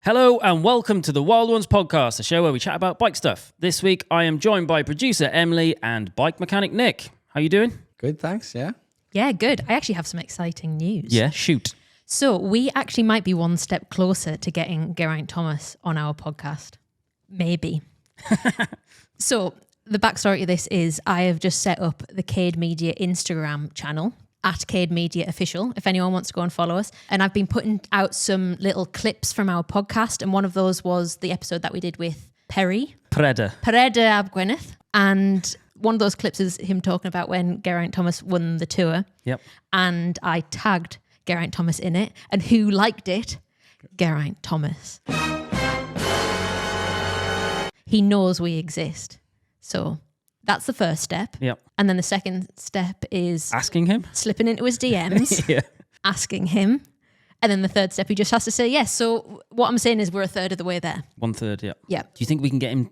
Hello and welcome to the Wild Ones podcast, a show where we chat about bike stuff. This week I am joined by producer Emily and bike mechanic Nick. How you doing? Good, thanks, yeah. Yeah, good. I actually have some exciting news. Yeah, shoot. So we actually might be one step closer to getting Geraint Thomas on our podcast. Maybe. So the backstory to this is I have just set up the Cade Media Instagram channel at Cade Media Official, if anyone wants to go and follow us. And I've been putting out some little clips from our podcast. And one of those was the episode that we did with Perry. Preda ab Gwyneth. And one of those clips is him talking about when Geraint Thomas won the tour. Yep. And I tagged Geraint Thomas in it. And who liked it? Geraint Thomas. He knows we exist. So that's the first step. Yep. And then the second step is Asking him? slipping into his DMs, Yeah. asking him. And then the third step, he just has to say yes. So what I'm saying is we're a third of the way there. 1/3, yeah. Yeah. Do you think we can get him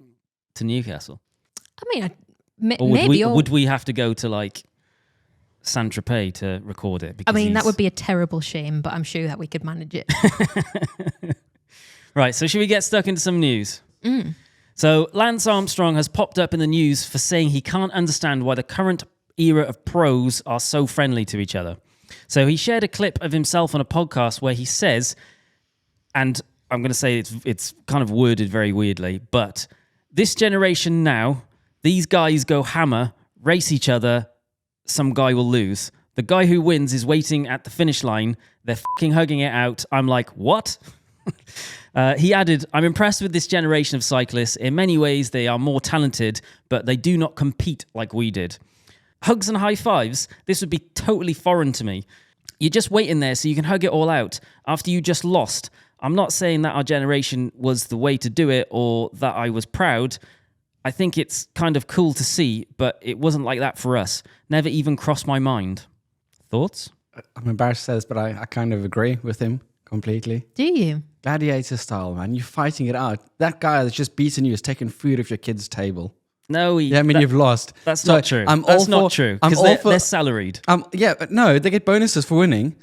to Newcastle? I mean, Or would maybe. would we have to go to like Saint-Tropez to record it? I mean, that would be a terrible shame, but I'm sure that we could manage it. Right, so should we get stuck into some news? So Lance Armstrong has popped up in the news for saying he can't understand why the current era of pros are so friendly to each other. So he shared a clip of himself on a podcast where he says, and I'm going to say it's kind of worded very weirdly, but this generation now, these guys go hammer, race each other, some guy will lose. The guy who wins is waiting at the finish line. They're fucking hugging it out. I'm like, what? He added, I'm impressed with this generation of cyclists. In many ways, they are more talented, but they do not compete like we did. Hugs and high fives, this would be totally foreign to me. You're just waiting there so you can hug it all out after you just lost. I'm not saying that our generation was the way to do it or that I was proud. I think it's kind of cool to see, but it wasn't like that for us. Never even crossed my mind. Thoughts? I'm embarrassed to say this, but I kind of agree with him completely. Do you? Gladiator style, man. You're fighting it out. That guy that's just beaten you is taking food off your kid's table. No, you've lost. That's not true. That's not true because they're salaried. No, they get bonuses for winning.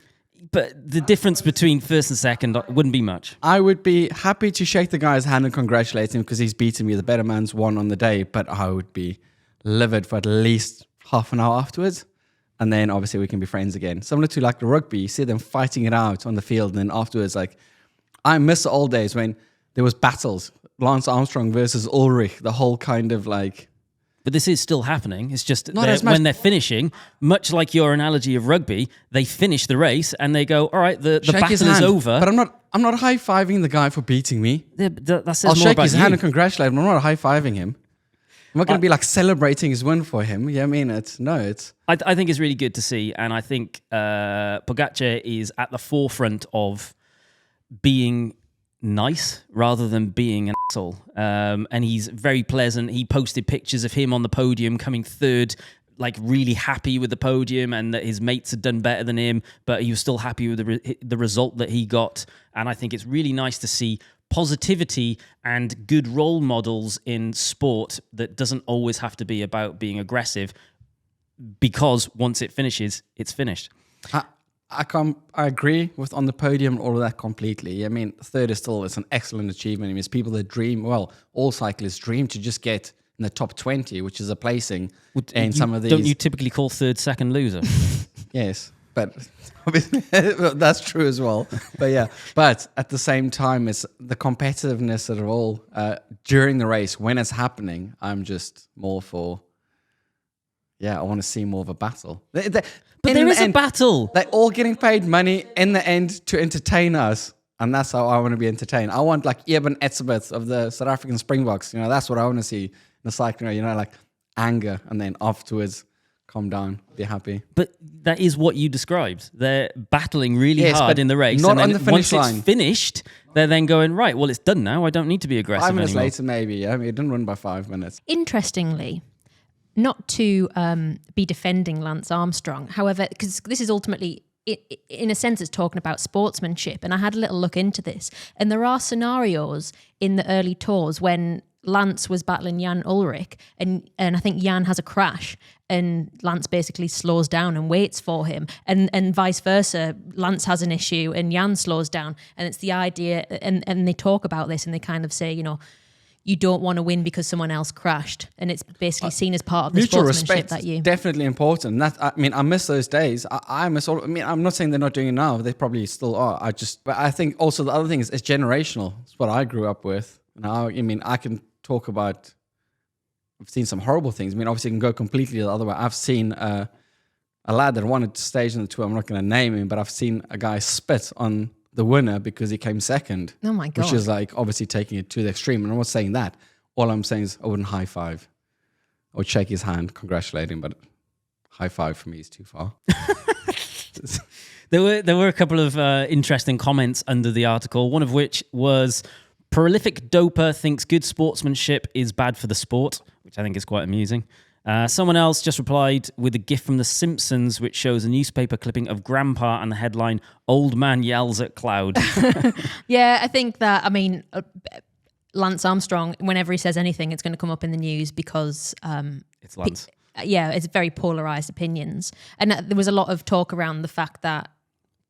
But the difference between first and second wouldn't be much. I would be happy to shake the guy's hand and congratulate him because he's beaten me. The better man's won on the day, but I would be livid for at least half an hour afterwards. And then obviously we can be friends again. Similar to like the rugby, you see them fighting it out on the field. And then afterwards, like, I miss the old days when there was battles. Lance Armstrong versus Ulrich, the whole kind of like... But this is still happening. It's just Not when they're finishing, much like your analogy of rugby, they finish the race and they go, all right, the battle is over. But I'm not high-fiving the guy for beating me. That says I'll more shake about his you. hand and congratulate him. I'm not high-fiving him. I'm not going to be like celebrating his win for him. Yeah, I mean, I think it's really good to see. And I think Pogacar is at the forefront of being nice rather than being an asshole. And he's very pleasant. He posted pictures of him on the podium coming third, like really happy with the podium and that his mates had done better than him, but he was still happy with the result that he got. And I think it's really nice to see positivity and good role models in sport that doesn't always have to be about being aggressive, because once it finishes, it's finished. I agree with on the podium all of that completely. I mean, third is still it's an excellent achievement. I mean, it's people that dream, well, all cyclists dream to just get in the top 20, which is a placing in some of these. Don't you typically call third second loser? Yes, but obviously that's true as well. But yeah, but at the same time, it's the competitiveness of it all during the race when it's happening. I'm just more for, I want to see more of a battle. But there is a battle. They're all getting paid money in the end to entertain us. And that's how I want to be entertained. I want like Eben Etzebeth of the South African Springboks. You know, that's what I want to see in the cycling. You know, like anger and then afterwards calm down, be happy. But that is what you described. They're battling really hard in the race. Not and then on the finish once line. It's finished, they're then going, right, well, it's done now. I don't need to be aggressive 5 minutes anymore. later, maybe. I mean, it didn't run by 5 minutes. Interestingly, not to be defending Lance Armstrong, however, because this is ultimately, in a sense, it's talking about sportsmanship. And I had a little look into this. And there are scenarios in the early tours when Lance was battling Jan Ullrich, and I think Jan has a crash, and Lance basically slows down and waits for him, and vice versa. Lance has an issue and Jan slows down, and it's the idea, and they talk about this, and they kind of say, you don't want to win because someone else crashed, and it's basically seen as part of the mutual sportsmanship respect that you. is definitely important. I miss those days. I miss all. I'm not saying they're not doing it now. They probably still are. But I think also the other thing is it's generational. It's what I grew up with. Now, I can talk about. I've seen some horrible things. Obviously, you can go completely the other way. I've seen a lad that wanted to stage in the tour. I'm not going to name him, but I've seen a guy spit on the winner because he came second. Oh my God. Which is obviously taking it to the extreme. And I'm not saying that. All I'm saying is I wouldn't high five. I would shake his hand, congratulate him, but high five for me is too far. There were a couple of interesting comments under the article, one of which was prolific doper thinks good sportsmanship is bad for the sport, which I think is quite amusing. Someone else just replied with a gif from The Simpsons, which shows a newspaper clipping of Grandpa and the headline, "Old Man Yells at Cloud." Yeah, I think that, Lance Armstrong, whenever he says anything, it's going to come up in the news because... it's Lance. It's very polarized opinions. And there was a lot of talk around the fact that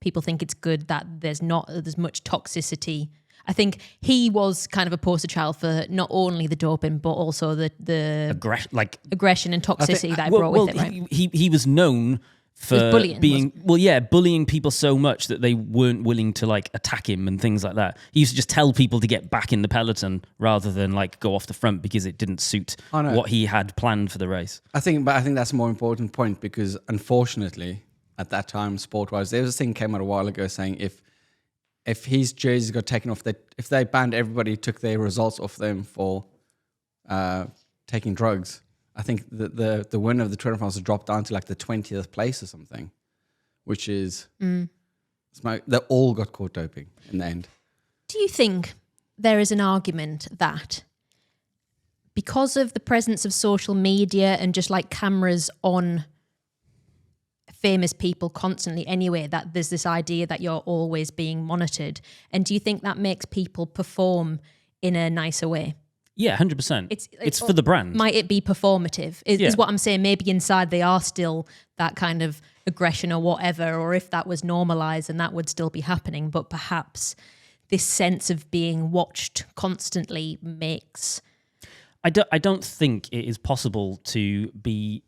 people think it's good that there's much toxicity. I think he was kind of a poster child for not only the doping, but also the aggression and toxicity that brought with it, right? He was known for bullying people so much that they weren't willing to attack him and things like that. He used to just tell people to get back in the peloton rather than go off the front because it didn't suit what he had planned for the race. I think that's a more important point because unfortunately at that time, sport-wise, there was a thing came out a while ago saying if his jerseys got taken off, if they banned everybody, took their results off them for taking drugs, I think the winner of the Tour de France dropped down to the 20th place or something, which is they all got caught doping in the end. Do you think there is an argument that because of the presence of social media and just cameras on famous people constantly anyway, that there's this idea that you're always being monitored? And do you think that makes people perform in a nicer way? Yeah, 100%. It's for the brand. Might it be performative? Is what I'm saying. Maybe inside they are still that kind of aggression or whatever, or if that was normalized and that would still be happening, but perhaps this sense of being watched constantly makes... I don't think it is possible to be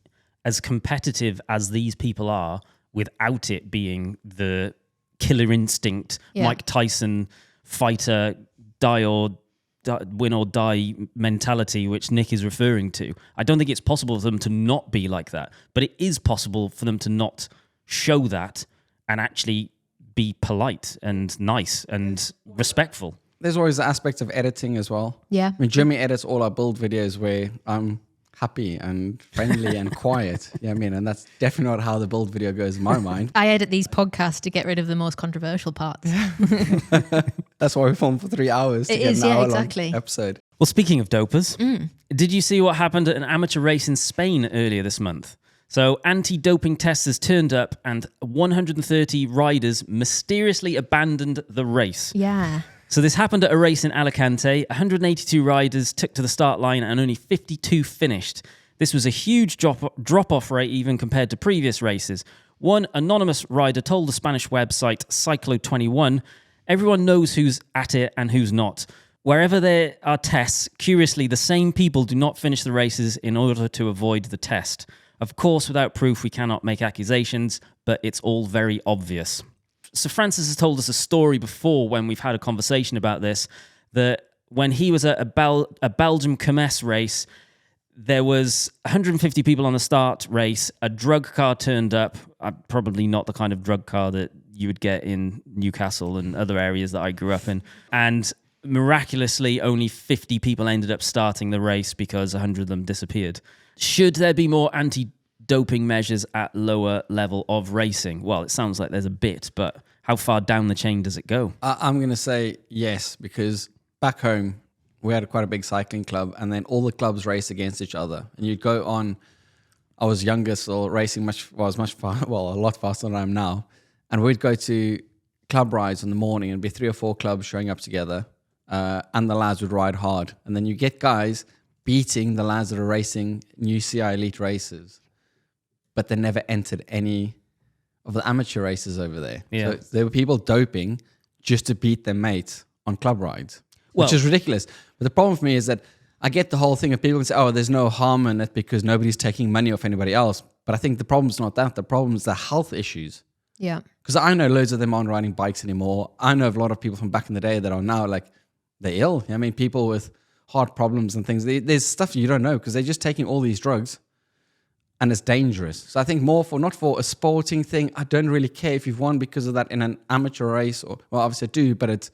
as competitive as these people are without it being the killer instinct, Mike Tyson fighter, win or die mentality, which Nick is referring to. I don't think it's possible for them to not be like that, but it is possible for them to not show that and actually be polite and nice and respectful. There's always the aspect of editing as well. Yeah. Jimmy edits all our build videos where I'm happy and friendly and quiet. And that's definitely not how the build video goes in my mind. I edit these podcasts to get rid of the most controversial parts. That's why we film for 3 hours to get an hour-long episode. Well, speaking of dopers, did you see what happened at an amateur race in Spain earlier this month? So anti-doping testers turned up and 130 riders mysteriously abandoned the race. Yeah. So this happened at a race in Alicante. 182 riders took to the start line and only 52 finished. This was a huge drop-off rate even compared to previous races. One anonymous rider told the Spanish website Cyclo21, "Everyone knows who's at it and who's not. Wherever there are tests, curiously, the same people do not finish the races in order to avoid the test. Of course, without proof, we cannot make accusations, but it's all very obvious." So Francis has told us a story before when we've had a conversation about this, that when he was at a Belgium Kermesse race, there was 150 people on the start race. A drug car turned up, probably not the kind of drug car that you would get in Newcastle and other areas that I grew up in. And miraculously, only 50 people ended up starting the race because 100 of them disappeared. Should there be more anti-doping measures at lower level of racing? Well, it sounds like there's a bit, but how far down the chain does it go? I'm going to say yes, because back home, we had quite a big cycling club, and then all the clubs race against each other. And you'd go on, I was younger, so racing a lot faster than I am now. And we'd go to club rides in the morning, and be 3 or 4 clubs showing up together. and the lads would ride hard. And then you get guys beating the lads that are racing new CI Elite races, but they never entered any of the amateur races over there. Yeah. So there were people doping just to beat their mates on club rides, which Well- is ridiculous. But the problem for me is that I get the whole thing of people can say, oh, there's no harm in it because nobody's taking money off anybody else. But I think the problem's not that. The problem is the health issues. Yeah. Because I know loads of them aren't riding bikes anymore. I know of a lot of people from back in the day that are now like, they're ill. I mean, people with heart problems and things. There's stuff you don't know because they're just taking all these drugs and it's dangerous. So I think more for, not for a sporting thing. I don't really care if you've won because of that in an amateur race or, well, obviously I do, but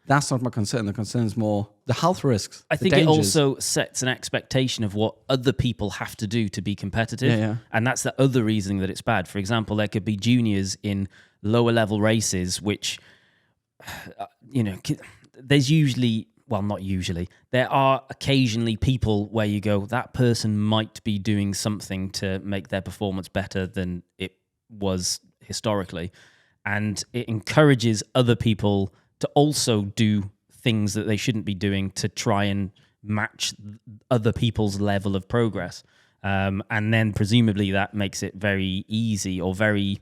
that's not my concern. The concern is more the health risks. I think it also sets an expectation of what other people have to do to be competitive. Yeah. And that's the other reason that it's bad. For example, there could be juniors in lower level races, which, there's usually, well, not usually, there are occasionally people where you go, that person might be doing something to make their performance better than it was historically. And it encourages other people to also do things that they shouldn't be doing to try and match other people's level of progress. And then presumably that makes it very easy or very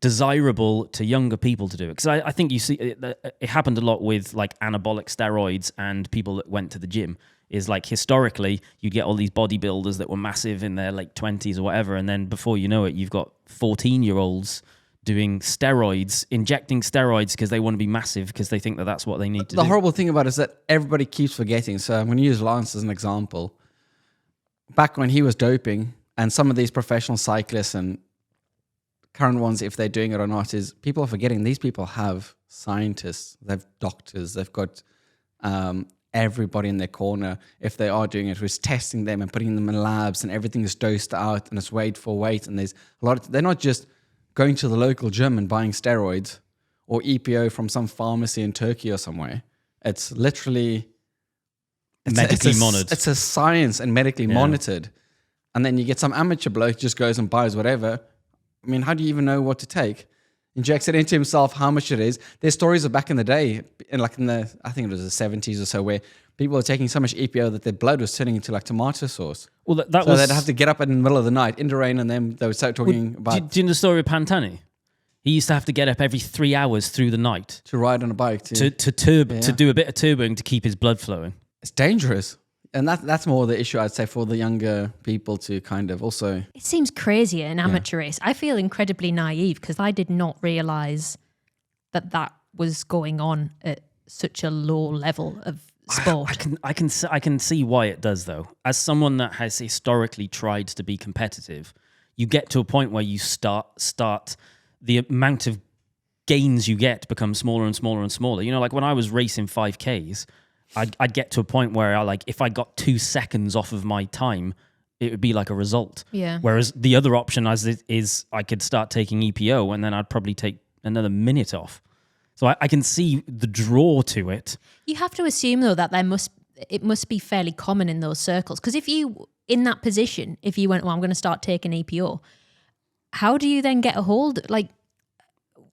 desirable to younger people to do it. Because I think you see it happened a lot with like anabolic steroids and people that went to the gym. Is like historically you'd get all these bodybuilders that were massive in their late 20s or whatever, and then before you know it, you've got 14-year-olds doing steroids, injecting steroids because they want to be massive because they think that that's what they need to do. The horrible thing about it is that everybody keeps forgetting. So I'm going to use Lance as an example. Back when he was doping, and some of these professional cyclists and current ones, if they're doing it or not, is people are forgetting these people have scientists, they have doctors, they've got everybody in their corner, if they are doing it, who's testing them and putting them in labs, and everything is dosed out and it's weighed for weight. And there's a lot of, they're not just going to the local gym and buying steroids or EPO from some pharmacy in Turkey or somewhere. It's literally medically monitored. It's a science and medically monitored. And then you get some amateur bloke just goes and buys whatever. I mean, how do you even know what to take? Injects it into himself, how much it is. There's stories of back in the day, I think it was the 70s or so, where people were taking so much EPO that their blood was turning into like tomato sauce. Well, so they'd have to get up in the middle of the night in the rain, and then they would start talking about... Do you know the story of Pantani? He used to have to get up every 3 hours through the night to ride on a bike. To do a bit of turboing to keep his blood flowing. It's dangerous. And that's more the issue, I'd say, for the younger people to kind of also... It seems crazy in amateur race. I feel incredibly naive because I did not realise that was going on at such a low level of sport. I can see why it does, though. As someone that has historically tried to be competitive, you get to a point where you start the amount of gains you get become smaller and smaller and smaller. You know, like when I was racing 5Ks, I'd get to a point where if I got 2 seconds off of my time, it would be like a result. Yeah. Whereas the other option is I could start taking EPO and then I'd probably take another minute off. So I can see the draw to it. You have to assume though that it must be fairly common in those circles. Because if you, in that position, if you went, well, I'm going to start taking EPO, how do you then get a hold? Like,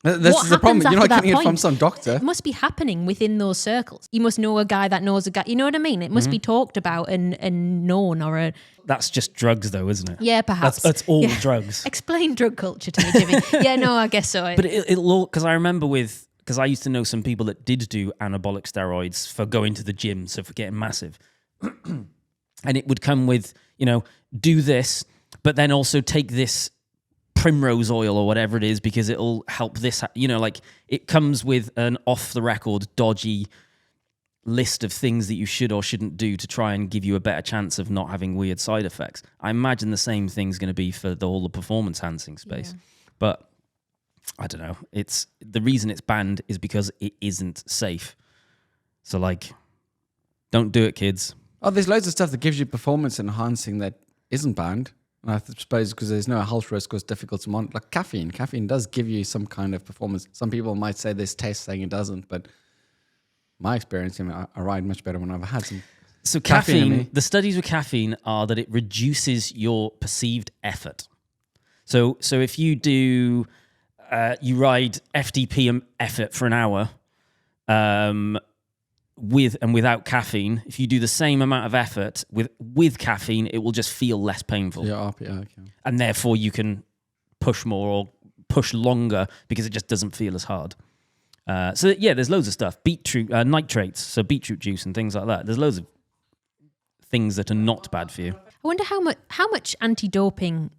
this is the problem. You're not getting it from some doctor. It must be happening within those circles. You must know a guy that knows a guy. You know what I mean? It must be talked about and known or That's just drugs though, isn't it? Yeah, perhaps. That's all drugs. Explain drug culture to me, Jimmy. Yeah, no, I guess so. But it'll all, because I remember because I used to know some people that did do anabolic steroids for going to the gym, so for getting massive. And it would come with, do this, but then also take this primrose oil or whatever it is because it'll help this. It comes with an off-the-record, dodgy list of things that you should or shouldn't do to try and give you a better chance of not having weird side effects. I imagine the same thing's going to be for the whole performance-enhancing space. Yeah. But I don't know. The reason it's banned is because it isn't safe. So, don't do it, kids. Oh, there's loads of stuff that gives you performance enhancing that isn't banned. And I suppose because there's no health risk or it's difficult to monitor. Like caffeine. Caffeine does give you some kind of performance. Some people might say there's tests saying it doesn't, but my experience, I ride much better when I've had some. So caffeine, the studies with caffeine are that it reduces your perceived effort. So if you do, you ride FTP effort for an hour, with and without caffeine, if you do the same amount of effort with caffeine, it will just feel less painful. Yeah, okay. And therefore you can push more or push longer because it just doesn't feel as hard. So yeah, there's loads of stuff. Beetroot, nitrates, so beetroot juice and things like that. There's loads of things that are not bad for you. I wonder how much anti-doping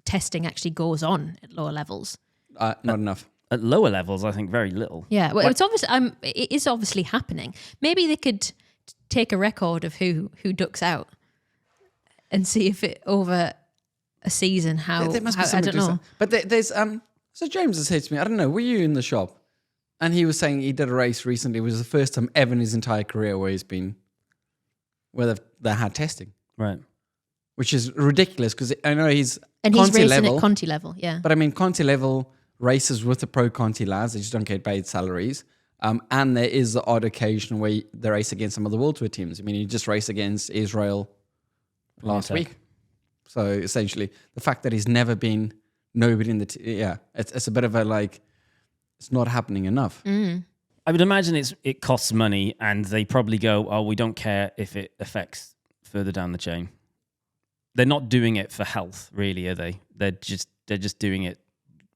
testing actually goes on at lower levels. Not enough. At lower levels, I think very little. Yeah, well, it's obvious. It is obviously happening. Maybe they could take a record of who ducks out and see if it over a season how. There must be I don't know. But there's So James has said to me, I don't know, were you in the shop? And he was saying he did a race recently. It was the first time ever in his entire career where they had testing. Right. Which is ridiculous because I know he's racing level, at Conti level, yeah. But I mean, Conti level races with the pro Conti lads. They just don't get paid salaries. And there is the odd occasion where they race against some of the World Tour teams. I mean, he just raced against Israel last week. So essentially, the fact that he's never been nobody in the it's a bit of a like, it's not happening enough. Mm. I would imagine it costs money, and they probably go, "Oh, we don't care if it affects further down the chain." They're not doing it for health, really, are they? They're just doing it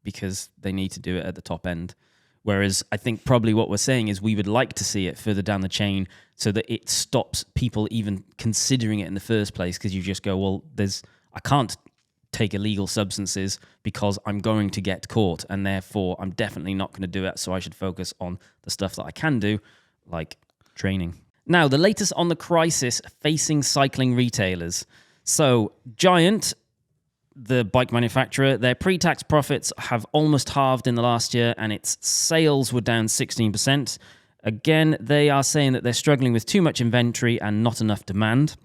because they need to do it at the top end. Whereas I think probably what we're saying is we would like to see it further down the chain so that it stops people even considering it in the first place, because you just go, well, I can't take illegal substances because I'm going to get caught, and therefore I'm definitely not going to do it, so I should focus on the stuff that I can do, like training. Now, the latest on the crisis facing cycling retailers. So, Geraint, the bike manufacturer, their pre-tax profits have almost halved in the last year, and its sales were down 16%. Again, they are saying that they're struggling with too much inventory and not enough demand.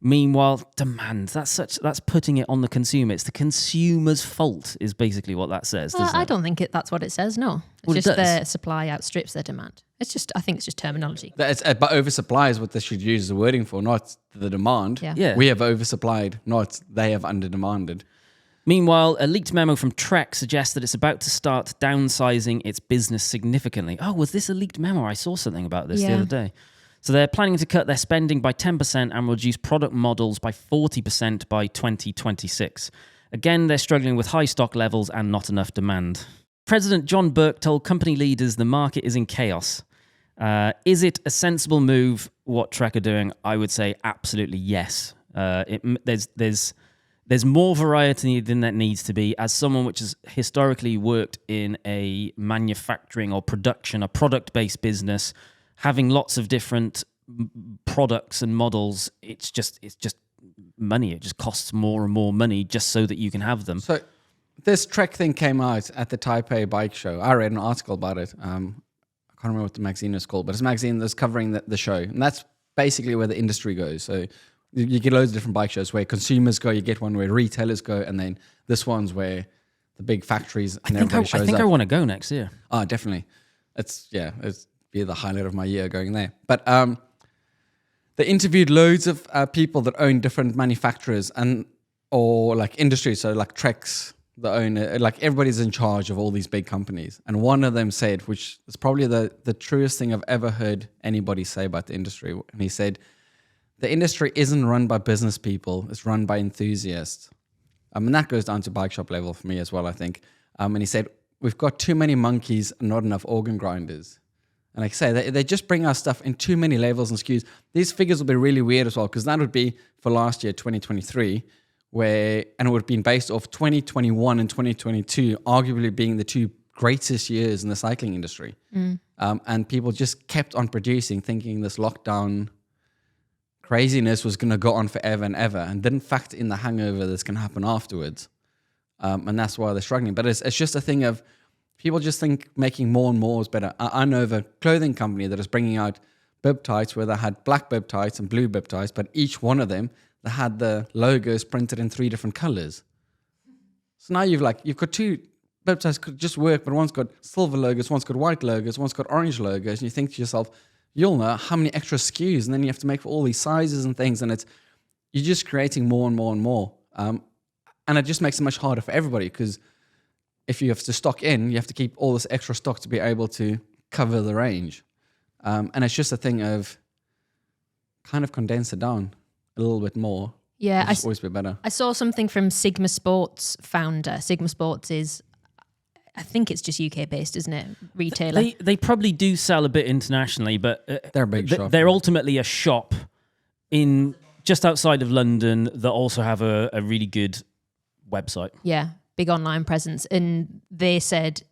Meanwhile, demand, that's putting it on the consumer. It's the consumer's fault is basically what that says, doesn't it? I don't think that's what it says, no. It's just their supply outstrips their demand. I think it's just terminology. But oversupply is what they should use the wording for, not the demand. Yeah. We have oversupplied, not they have underdemanded. Meanwhile, a leaked memo from Trek suggests that it's about to start downsizing its business significantly. Oh, was this a leaked memo? I saw something about this the other day. So they're planning to cut their spending by 10% and reduce product models by 40% by 2026. Again, they're struggling with high stock levels and not enough demand. President John Burke told company leaders the market is in chaos. Is it a sensible move, what Trek are doing? I would say absolutely yes. There's more variety than there needs to be. As someone which has historically worked in a manufacturing or production, a product-based business, having lots of different products and models, it's just money. It just costs more and more money just so that you can have them. So this Trek thing came out at the Taipei bike show. I read an article about it. I can't remember what the magazine is called, but it's a magazine that's covering the show. And that's basically where the industry goes. So you get loads of different bike shows where consumers go, you get one where retailers go, and then this one's where the big factories and everybody shows up. I think I want to go next year. Oh, definitely. It's be the highlight of my year going there. But they interviewed loads of people that own different manufacturers or like industries. So like Trek's the owner, like everybody's in charge of all these big companies. And one of them said, which is probably the truest thing I've ever heard anybody say about the industry. And he said, the industry isn't run by business people, it's run by enthusiasts. And that goes down to bike shop level for me as well, I think. And he said, we've got too many monkeys and not enough organ grinders. And like I say, they just bring our stuff in too many levels and SKUs. These figures will be really weird as well, because that would be for last year, 2023, and it would have been based off 2021 and 2022, arguably being the two greatest years in the cycling industry. And people just kept on producing, thinking this lockdown craziness was going to go on forever and ever, and didn't factor in the hangover that's going to happen afterwards. And that's why they're struggling. But it's just a thing of, people just think making more and more is better. I know of a clothing company that is bringing out bib tights where they had black bib tights and blue bib tights, but each one of them, they had the logos printed in 3 different colors. So now you've got 2 bib tights could just work, but one's got silver logos, one's got white logos, one's got orange logos, and you think to yourself, you'll know how many extra SKUs, and then you have to make for all these sizes and things, and you're just creating more and more and more. And it just makes it much harder for everybody, because if you have to stock in, you have to keep all this extra stock to be able to cover the range. And it's just a thing of kind of condense it down a little bit more. Yeah, It's always be better. I saw something from Sigma Sports founder. Sigma Sports is, I think it's just UK based, isn't it? Retailer. They probably do sell a bit internationally, but They're a big shop. They're ultimately a shop in just outside of London that also have a really good website. Yeah, big online presence. And they said,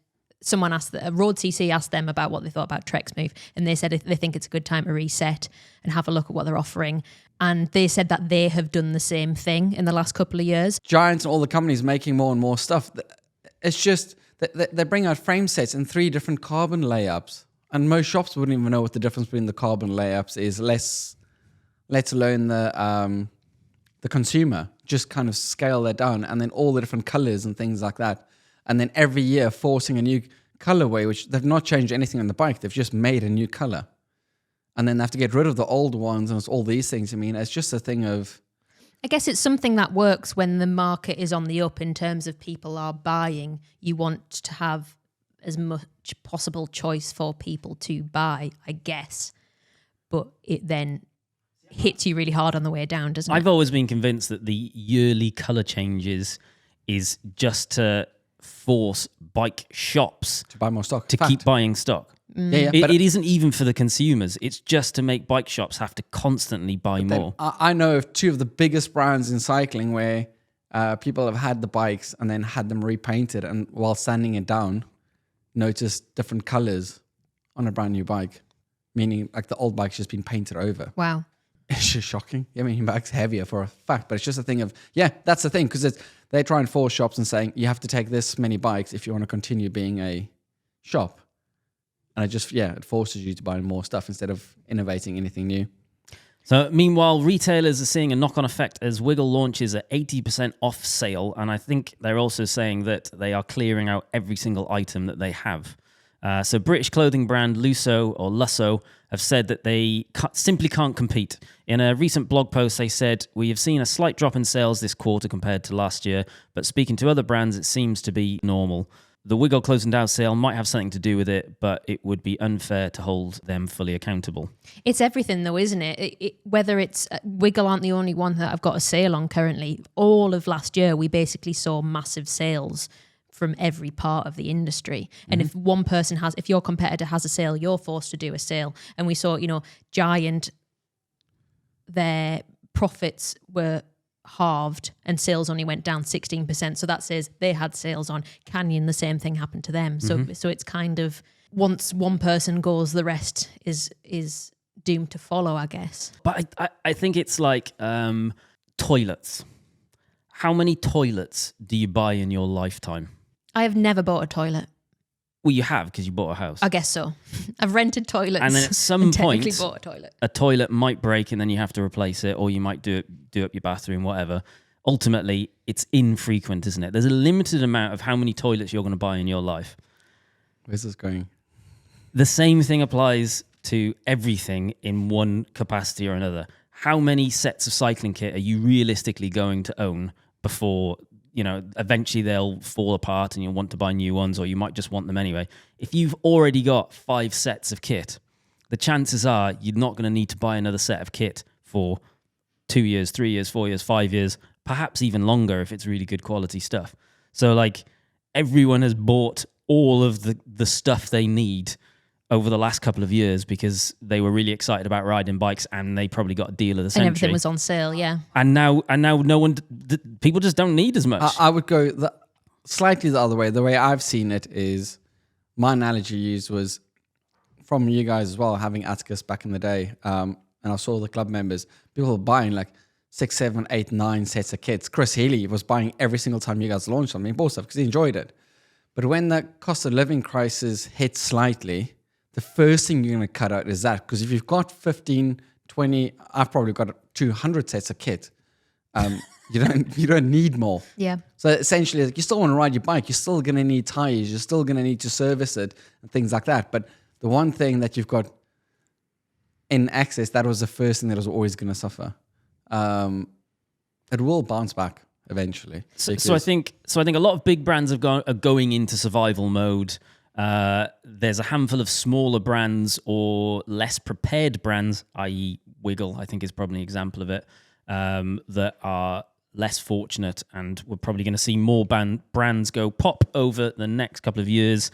someone asked, Road CC asked them about what they thought about Trek's move. And they said they think it's a good time to reset and have a look at what they're offering. And they said that they have done the same thing in the last couple of years. Giants and all the companies making more and more stuff. It's just they bring out frame sets in 3 different carbon layups. And most shops wouldn't even know what the difference between the carbon layups is, let alone the consumer. Just kind of scale that down, and then all the different colors and things like that. And then every year forcing a new colorway, which they've not changed anything on the bike. They've just made a new color. And then they have to get rid of the old ones, and it's all these things. I mean, it's just a thing of... I guess it's something that works when the market is on the up in terms of people are buying. You want to have as much possible choice for people to buy, I guess. But it then hits you really hard on the way down, doesn't it? I've always been convinced that the yearly colour changes is just to force bike shops to buy more stock. to keep buying stock. Yeah, It isn't even for the consumers. It's just to make bike shops have to constantly buy more. I know of 2 of the biggest brands in cycling where people have had the bikes and then had them repainted, and while sanding it down, noticed different colors on a brand new bike, meaning like the old bike's just been painted over. Wow. It's just shocking. I mean, your bike's heavier for a fact, but it's just a thing of, yeah, that's the thing, because they try and force shops and saying, you have to take this many bikes if you want to continue being a shop. And it forces you to buy more stuff instead of innovating anything new. So meanwhile, retailers are seeing a knock-on effect as Wiggle launches an 80% off sale. And I think they're also saying that they are clearing out every single item that they have. So British clothing brand Lusso have said that they simply can't compete. In a recent blog post, they said, we have seen a slight drop in sales this quarter compared to last year, but speaking to other brands, it seems to be normal. The Wiggle closing down sale might have something to do with it, but it would be unfair to hold them fully accountable. It's everything though, isn't it? Whether it's Wiggle aren't the only one that I've got a sale on currently. All of last year, we basically saw massive sales from every part of the industry. And if one person if your competitor has a sale, you're forced to do a sale. And we saw, Giant, their profits were halved and sales only went down 16%. So that says they had sales on. Canyon, the same thing happened to them. So it's kind of, once one person goes, the rest is doomed to follow, I guess. But I think it's like toilets. How many toilets do you buy in your lifetime? I have never bought a toilet. Well, you have, because you bought a house. I guess so. I've rented toilets. And then at some point, bought a toilet. A toilet might break and then you have to replace it, or you might do up your bathroom, whatever. Ultimately, it's infrequent, isn't it? There's a limited amount of how many toilets you're going to buy in your life. Where's this going? The same thing applies to everything in one capacity or another. How many sets of cycling kit are you realistically going to own before... eventually they'll fall apart and you'll want to buy new ones, or you might just want them anyway. If you've already got 5 sets of kit, the chances are you're not going to need to buy another set of kit for 2 years, 3 years, 4 years, 5 years, perhaps even longer if it's really good quality stuff. So everyone has bought all of the stuff they need over the last couple of years because they were really excited about riding bikes and they probably got a deal of the century. And everything was on sale, yeah. And now no one, people just don't need as much. I would go slightly the other way. The way I've seen it is, my analogy used was from you guys as well, having Atticus back in the day. And I saw the club members, people were buying 6, 7, 8, 9 sets of kits. Chris Healy was buying every single time you guys launched something. He bought stuff because he enjoyed it. But when the cost of living crisis hit slightly, the first thing you're going to cut out is that. Because if you've got 15, 20, I've probably got 200 sets of kit. You don't need more. Yeah. So essentially, you still want to ride your bike. You're still going to need tires. You're still going to need to service it and things like that. But the one thing that you've got in excess, that was the first thing that was always going to suffer. It will bounce back eventually. So I think a lot of big brands are going into survival mode. There's a handful of smaller brands or less prepared brands, i.e. Wiggle, I think is probably an example of it, that are less fortunate, and we're probably going to see more brands go pop over the next couple of years.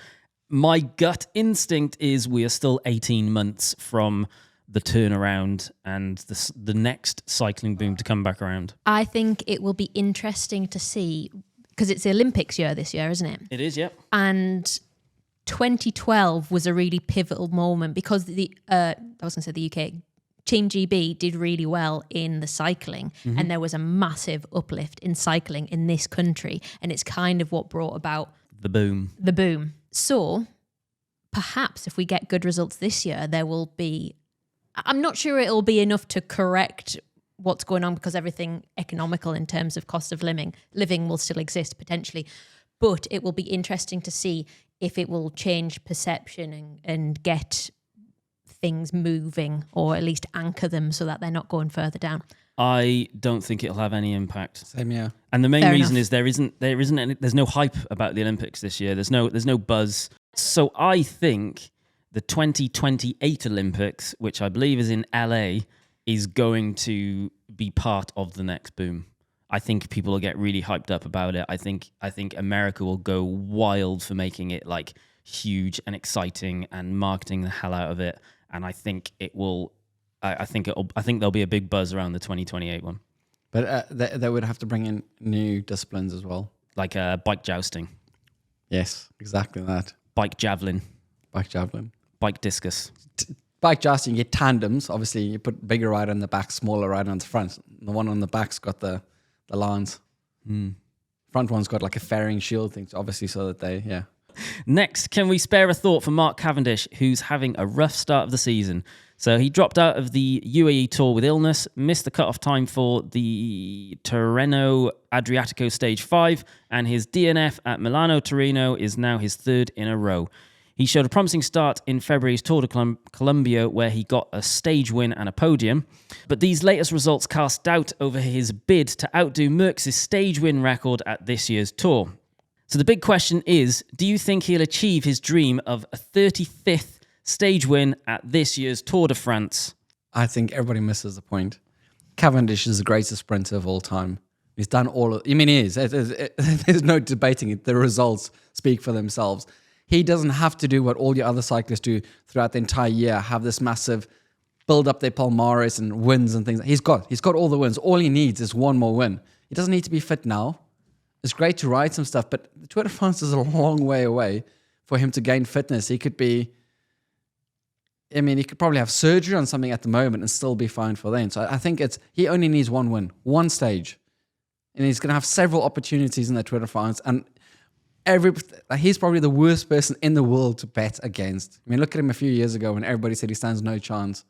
My gut instinct is we are still 18 months from the turnaround and the next cycling boom to come back around. I think it will be interesting to see, because it's the Olympics year this year, isn't it? It is, yep. And 2012 was a really pivotal moment because I was going to say the UK, Team GB did really well in the cycling, and there was a massive uplift in cycling in this country, and it's kind of what brought about the boom. So perhaps if we get good results this year, there will be, I'm not sure it'll be enough to correct what's going on, because everything economical in terms of cost of living will still exist potentially, but it will be interesting to see if it will change perception and get things moving, or at least anchor them so that they're not going further down. I don't think it'll have any impact. Same, yeah. And the main Fair reason enough. is there's no hype about the Olympics this year. There's no buzz. So I think the 2028 Olympics, which I believe is in LA, is going to be part of the next boom. I think people will get really hyped up about it. I think America will go wild for making it like huge and exciting and marketing the hell out of it. And I think it will. I think there'll be a big buzz around the 2028 one. But they would have to bring in new disciplines as well. Like bike jousting, Yes, exactly that. bike javelin, Bike javelin. bike discus. Bike jousting, you get tandems. Obviously, you put bigger rider on the back, smaller rider on the front. The one on the back's got the lines. Front one's got like a fairing shield thing, obviously, so that they, yeah. Next, can we spare a thought for Mark Cavendish, who's having a rough start of the season? So he dropped out of the UAE Tour with illness, missed the cut-off time for the Tirreno Adriatico Stage 5, and his DNF at Milano Torino is now his third in a row. He showed a promising start in February's Tour de Colombia, where he got a stage win and a podium. But these latest results cast doubt over his bid to outdo Merckx's stage win record at this year's Tour. So the big question is, do you think he'll achieve his dream of a 35th stage win at this year's Tour de France? I think everybody misses the point. Cavendish is the greatest sprinter of all time. He's done all of, I mean, he is. There's no debating it. The results speak for themselves. He doesn't have to do what all the other cyclists do throughout the entire year, have this massive build up their Palmares and wins and things. He's got all the wins. All he needs is one more win. He doesn't need to be fit now. It's great to ride some stuff, but the Tour de France is a long way away for him to gain fitness. He could probably have surgery on something at the moment and still be fine for then. So I think he only needs one win, one stage. And he's going to have several opportunities in the Tour de France. And he's probably the worst person in the world to bet against. I mean, look at him a few years ago when everybody said he stands no chance.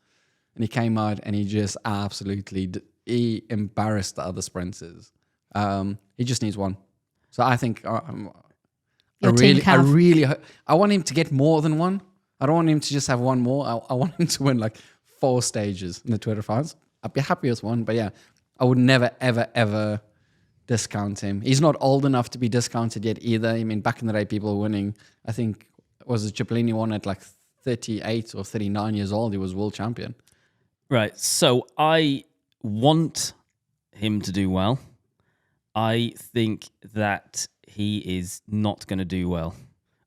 And he came out and he just absolutely he embarrassed the other sprinters. He just needs one. So I think I want him to get more than one. I don't want him to just have one more. I want him to win like 4 stages in the Tour de France. I'd be happy with one, but yeah, I would never, ever, ever discount him. He's not old enough to be discounted yet either. I mean, back in the day, people were winning. I think, was it Cipollini won at like 38 or 39 years old? He was world champion. Right. So I want him to do well. I think that he is not going to do well.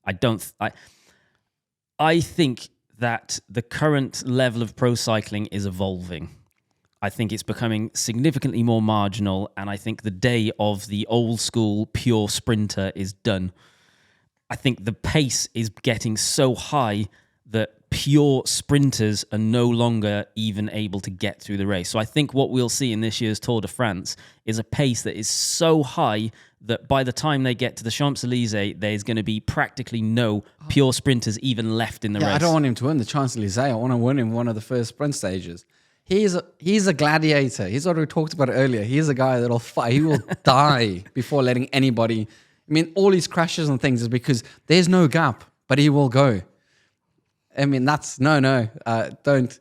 I think that the current level of pro cycling is evolving. I think it's becoming significantly more marginal, and I think the day of the old school pure sprinter is done. I think the pace is getting so high that pure sprinters are no longer even able to get through the race. So I think what we'll see in this year's Tour de France is a pace that is so high that by the time they get to the Champs-Elysees, there's going to be practically no pure sprinters even left in the race. I don't want him to win the Champs-Elysees. I want to win him one of the first sprint stages. He's a gladiator. He's already talked about it earlier. He's a guy that'll fight. He will die before letting anybody. I mean, all these crashes and things is because there's no gap, but he will go. I mean, don't.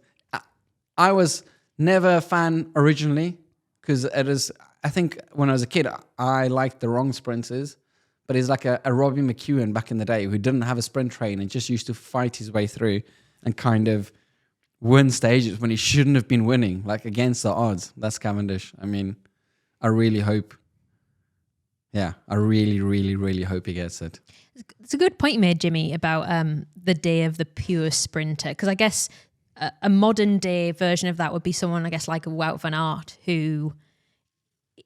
I was never a fan originally because it is. I think when I was a kid, I liked the wrong sprinters, but he's like a Robbie McEwen back in the day who didn't have a sprint train and just used to fight his way through and kind of win stages when he shouldn't have been winning, like against the odds. That's Cavendish. I mean, I really hope. Yeah, I really, really, really hope he gets it. It's a good point you made, Jimmy, about the day of the pure sprinter. Because I guess a modern day version of that would be someone, I guess, like a Wout van Aert, who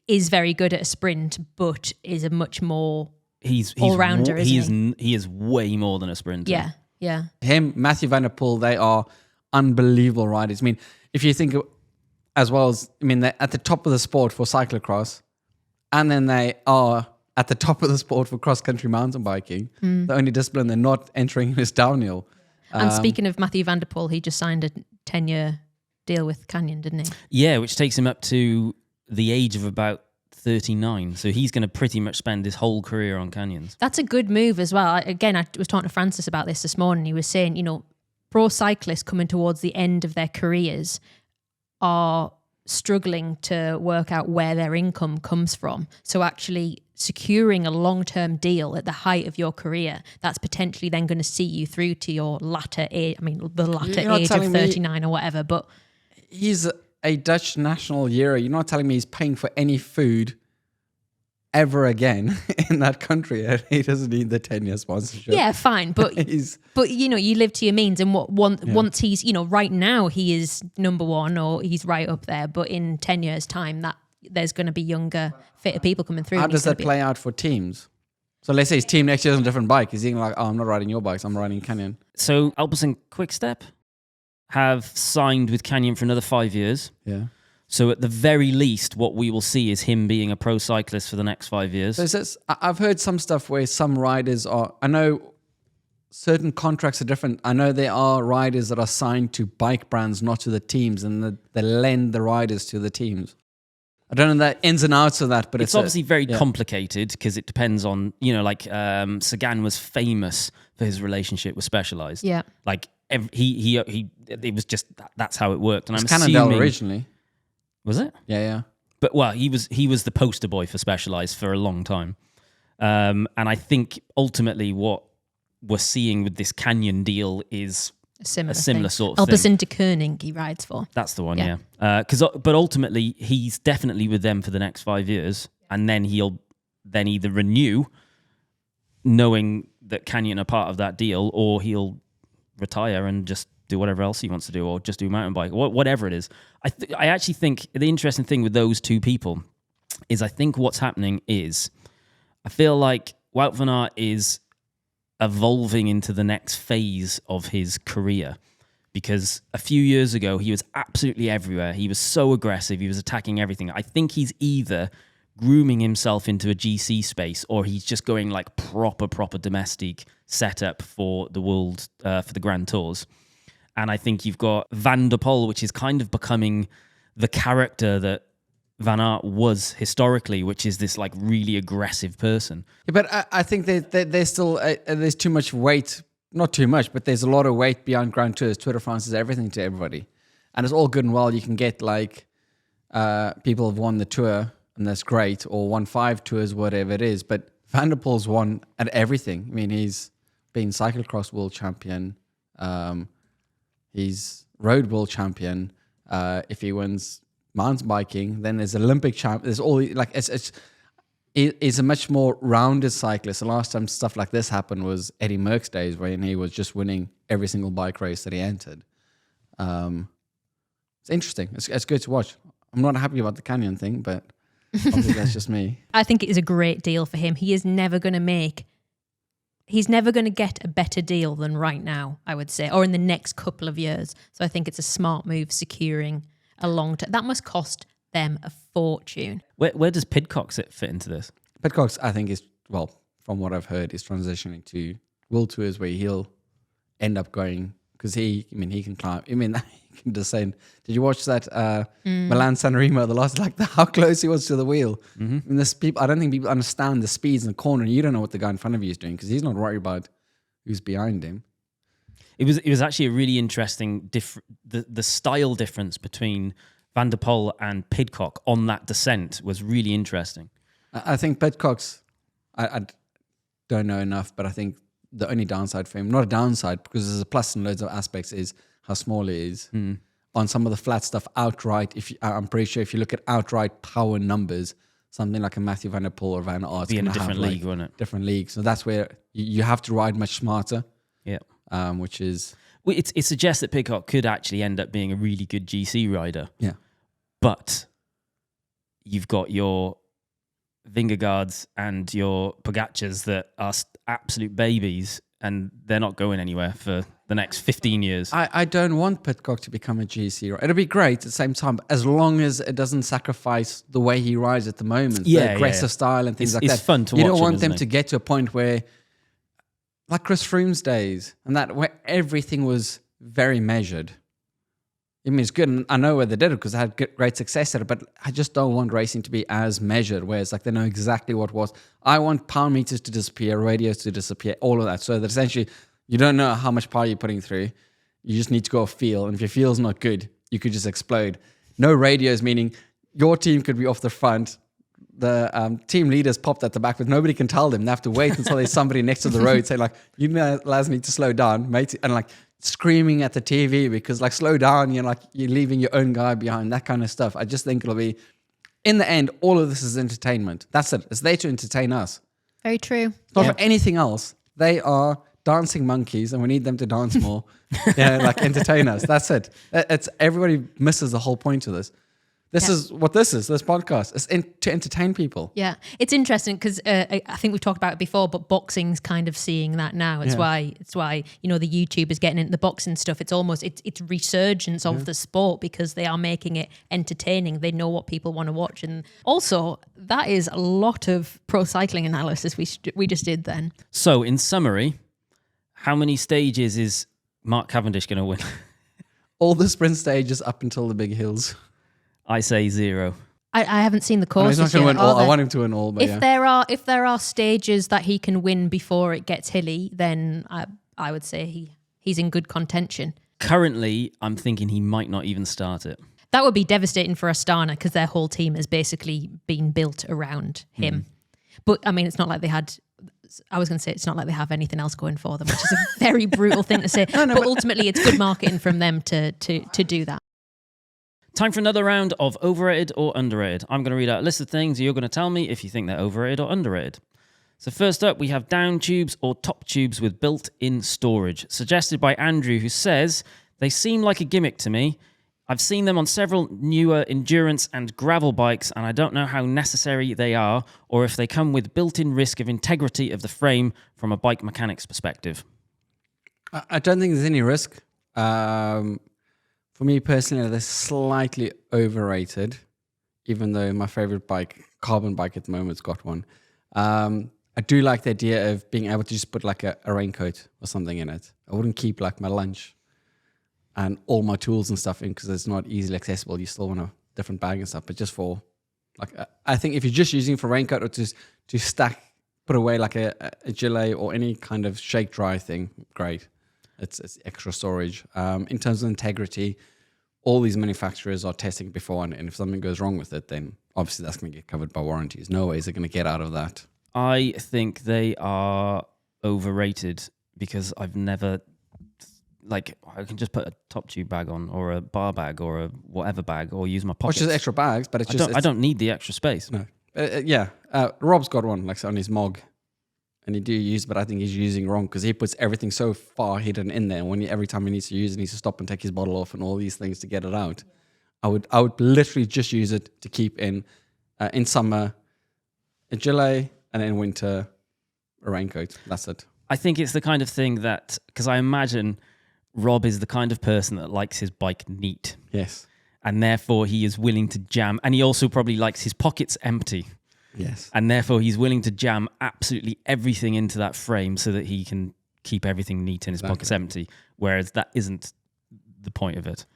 is very good at a sprint, but is a much more all-rounder, isn't he? He is way more than a sprinter. Yeah, yeah. Him, Matthew Van Der Poel, they are unbelievable riders. I mean, if you think as well as, I mean, they're at the top of the sport for cyclocross, and then they are at the top of the sport for cross-country mountain biking. The only discipline they're not entering is downhill. And speaking of Matthew Van Der Poel, he just signed a 10-year deal with Canyon, didn't he? Yeah, which takes him up to the age of about 39. So he's going to pretty much spend his whole career on canyons. That's a good move as well. I was talking to Francis about this morning. He was saying, you know, pro cyclists coming towards the end of their careers are struggling to work out where their income comes from. So actually securing a long-term deal at the height of your career, that's potentially then going to see you through to your latter age, the latter age of 39 or whatever. But he's a Dutch national hero. You're not telling me he's paying for any food ever again in that country. He doesn't need the 10-year sponsorship. Yeah, fine. But but you know, you live to your means, and once he's, you know, right now he is number one or he's right up there, but in 10 years' time that there's going to be younger, fitter people coming through. How does that play out for teams? So let's say his team next year is on a different bike. Is he like, oh, I'm not riding your bikes, I'm riding Canyon? So Alpecin Quickstep have signed with Canyon for another 5 years. Yeah. So at the very least, what we will see is him being a pro cyclist for the next 5 years. So I've heard some stuff where some riders are, I know certain contracts are different. I know there are riders that are signed to bike brands, not to the teams, and they lend the riders to the teams. I don't know the ins and outs of that, but it's obviously very complicated because it depends on, you know, like Sagan was famous for his relationship with Specialized. Yeah. Like he it was just, that's how it worked. And it was I'm Cannondale assuming, originally. Was it? Yeah, yeah. But well, he was the poster boy for Specialized for a long time. And I think ultimately what we're seeing with this Canyon deal is a similar sort of Alpecin thing. de Koning he rides for. That's the one, yeah. But ultimately, he's definitely with them for the next 5 years, and then he'll then either renew, knowing that Canyon are part of that deal, or he'll retire and just do whatever else he wants to do, or just do mountain bike, whatever it is. I actually think the interesting thing with those two people is I think what's happening is I feel like Wout van Aert is evolving into the next phase of his career, because a few years ago he was absolutely everywhere. He was so aggressive. He was attacking everything. I think he's either grooming himself into a GC space, or he's just going like proper domestic setup for the world, for the Grand Tours. And I think you've got Van der Poel, which is kind of becoming the character that Van Aert was historically, which is this like really aggressive person. Yeah, but I think there's still there's too much weight. Not too much, but there's a lot of weight beyond Grand Tours. Tour de France is everything to everybody. And it's all good and well. You can get like people have won the tour, and that's great, or won 5 tours, whatever it is. But Van der Poel's won at everything. I mean, he's been cyclocross world champion. He's road world champion. If he wins mountain biking, then there's Olympic champ. There's all like he's a much more rounded cyclist. The last time stuff like this happened was Eddie Merckx days, when he was just winning every single bike race that he entered. It's interesting. It's good to watch. I'm not happy about the Canyon thing, but obviously that's just me. I think it is a great deal for him. He's never going to get a better deal than right now, I would say, or in the next couple of years. So I think it's a smart move securing a long term. That must cost them a fortune. Where does Pidcock fit into this? Pidcock's, I think, is, well, from what I've heard, is transitioning to World Tours, where he'll end up going, because he can climb. I mean, he can descend. Did you watch that Milan San Remo, the last, like how close he was to the wheel? Mm-hmm. I mean, I don't think people understand the speeds in the corner. You don't know what the guy in front of you is doing, because he's not worried about who's behind him. It was actually a really interesting the style difference between Van der Poel and Pidcock on that descent was really interesting. I think Pidcock's, don't know enough, but I think the only downside for him, not a downside because there's a plus in loads of aspects, is how small it is. On some of the flat stuff outright, I'm pretty sure if you look at outright power numbers, something like a Matthew Van Der Poel or Van Aert be in a different league, wouldn't it? Different league. So that's where you have to ride much smarter. Yeah. Which is... Well, it suggests that Pidcock could actually end up being a really good GC rider. Yeah. But you've got your Vingegaards and your Pogacars that are absolute babies, and they're not going anywhere for the next 15 years. I don't want Pidcock to become a GC rider. It'll be great at the same time, as long as it doesn't sacrifice the way he rides at the moment, the aggressive style and things like that. It's fun to watch. You don't want him, them to get to a point where, like Chris Froome's days, and that where everything was very measured. I mean, it's good, and I know where they did it because they had great success at it, but I just don't want racing to be as measured, where it's like they know exactly what was. I want power meters to disappear, radios to disappear, all of that, so that essentially you don't know how much power you're putting through. You just need to go off feel, and if your feel's not good, you could just explode. No radios, meaning your team could be off the front, the team leaders popped at the back, but nobody can tell them. They have to wait until there's somebody next to the road saying, like, you lads need to slow down, mate, and like screaming at the TV because, like, slow down, you're leaving your own guy behind, that kind of stuff. I just think it'll be, in the end, all of this is entertainment. That's it. It's there to entertain us. Very true. Not for anything else. They are dancing monkeys, and we need them to dance more. Like entertain us. That's it. It's everybody misses the whole point of this. This is what this podcast. It's to entertain people. Yeah. It's interesting because I think we've talked about it before, but boxing's kind of seeing that now. It's why, the YouTube is getting into the boxing stuff. It's almost, it's resurgence of the sport because they are making it entertaining. They know what people want to watch. And also, that is a lot of pro cycling analysis we just did then. So, in summary, how many stages is Mark Cavendish going to win? All the sprint stages up until the big hills. I say 0. I haven't seen the courses he's not going to win all. I want him to win all, but if there are stages that he can win before it gets hilly, then I would say he's in good contention. Currently, I'm thinking he might not even start it. That would be devastating for Astana because their whole team has basically been built around him. But I mean, it's not like they had. I was going to say it's not like they have anything else going for them, which is a very brutal thing to say. But ultimately, it's good marketing from them to do that. Time for another round of overrated or underrated. I'm going to read out a list of things. You're going to tell me if you think they're overrated or underrated. So first up, we have Downtubes or top tubes with built-in storage, suggested by Andrew, who says, they seem like a gimmick to me. I've seen them on several newer endurance and gravel bikes, and I don't know how necessary they are or if they come with built-in risk of integrity of the frame from a bike mechanics perspective. I don't think there's any risk. For me personally, they're slightly overrated, even though my favorite bike, carbon bike at the moment, has got one. I do like the idea of being able to just put like a raincoat or something in it. I wouldn't keep like my lunch and all my tools and stuff in because it's not easily accessible. You still want a different bag and stuff, but just for like, I think if you're just using it for raincoat or to stack, put away like a gilet or any kind of shake dry thing, great. It's extra storage. In terms of integrity, all these manufacturers are testing it before, and if something goes wrong with it, then obviously that's going to get covered by warranties. No ways they're going to get out of that. I think they are overrated because I've never, like, I can just put a top tube bag on or a bar bag or a whatever bag or use my pockets. Which is extra bags, but I don't need the extra space. No. Rob's got one like on his Mog. And he do use, but I think he's using wrong because he puts everything so far hidden in there. When every time he needs to use it, he needs to stop and take his bottle off and all these things to get it out. I would literally just use it to keep in summer a gilet and in winter a raincoat. That's it. I think it's the kind of thing that, because I imagine Rob is the kind of person that likes his bike neat. Yes. And therefore he is willing to jam. And he also probably likes his pockets empty. Yes. And therefore he's willing to jam absolutely everything into that frame so that he can keep everything neat and his pockets empty. Whereas that isn't the point of it.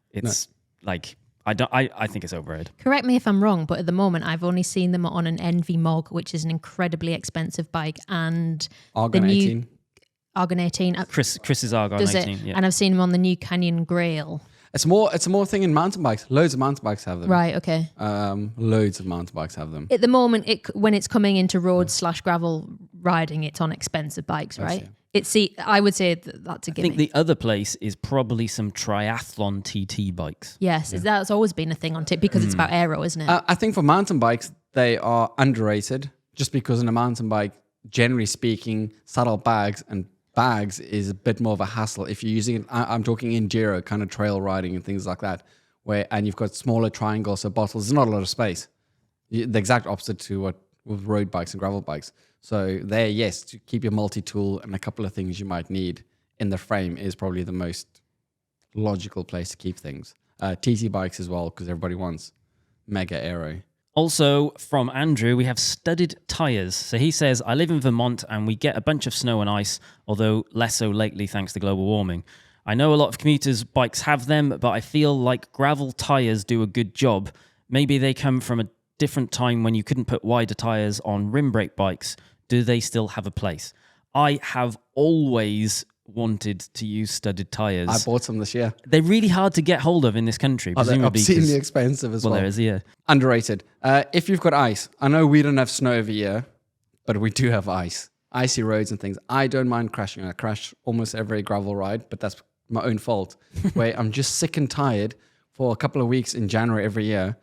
It's like, I think it's overrated. Correct me if I'm wrong, but at the moment I've only seen them on an Envy Mog, which is an incredibly expensive bike, and Argon 18. Argon 18. Chris's Argon 18. Yeah. And I've seen them on the new Canyon Grail. It's a more thing in mountain bikes. Loads of mountain bikes have them. Right, okay. Loads of mountain bikes have them. At the moment, when it's coming into road / gravel riding it on expensive bikes, right? Yeah. I would say that's a I gimmick. think the other place is probably some triathlon TT bikes. Yes, that's always been a thing on tip because it's about aero, isn't it? I think for mountain bikes, they are underrated just because in a mountain bike, generally speaking, saddle bags is a bit more of a hassle. If you're using it, I'm talking enduro, kind of trail riding and things like that, and you've got smaller triangles, so bottles, there's not a lot of space. The exact opposite to what with road bikes and gravel bikes. So there, yes, to keep your multi-tool and a couple of things you might need in the frame is probably the most logical place to keep things. TT bikes as well, because everybody wants mega aero. Also, from Andrew, we have studded tyres. So he says, I live in Vermont and we get a bunch of snow and ice, although less so lately thanks to global warming. I know a lot of commuters' bikes have them, but I feel like gravel tyres do a good job. Maybe they come from a different time when you couldn't put wider tyres on rim brake bikes. Do they still have a place? I have always wanted to use studded tyres. I bought some this year. They're really hard to get hold of in this country. They're obscenely expensive as well. Well, there is, yeah. Underrated. If you've got ice, I know we don't have snow over here, but we do have ice. Icy roads and things. I don't mind crashing. I crash almost every gravel ride, but that's my own fault. Where I'm just sick and tired for a couple of weeks in January every year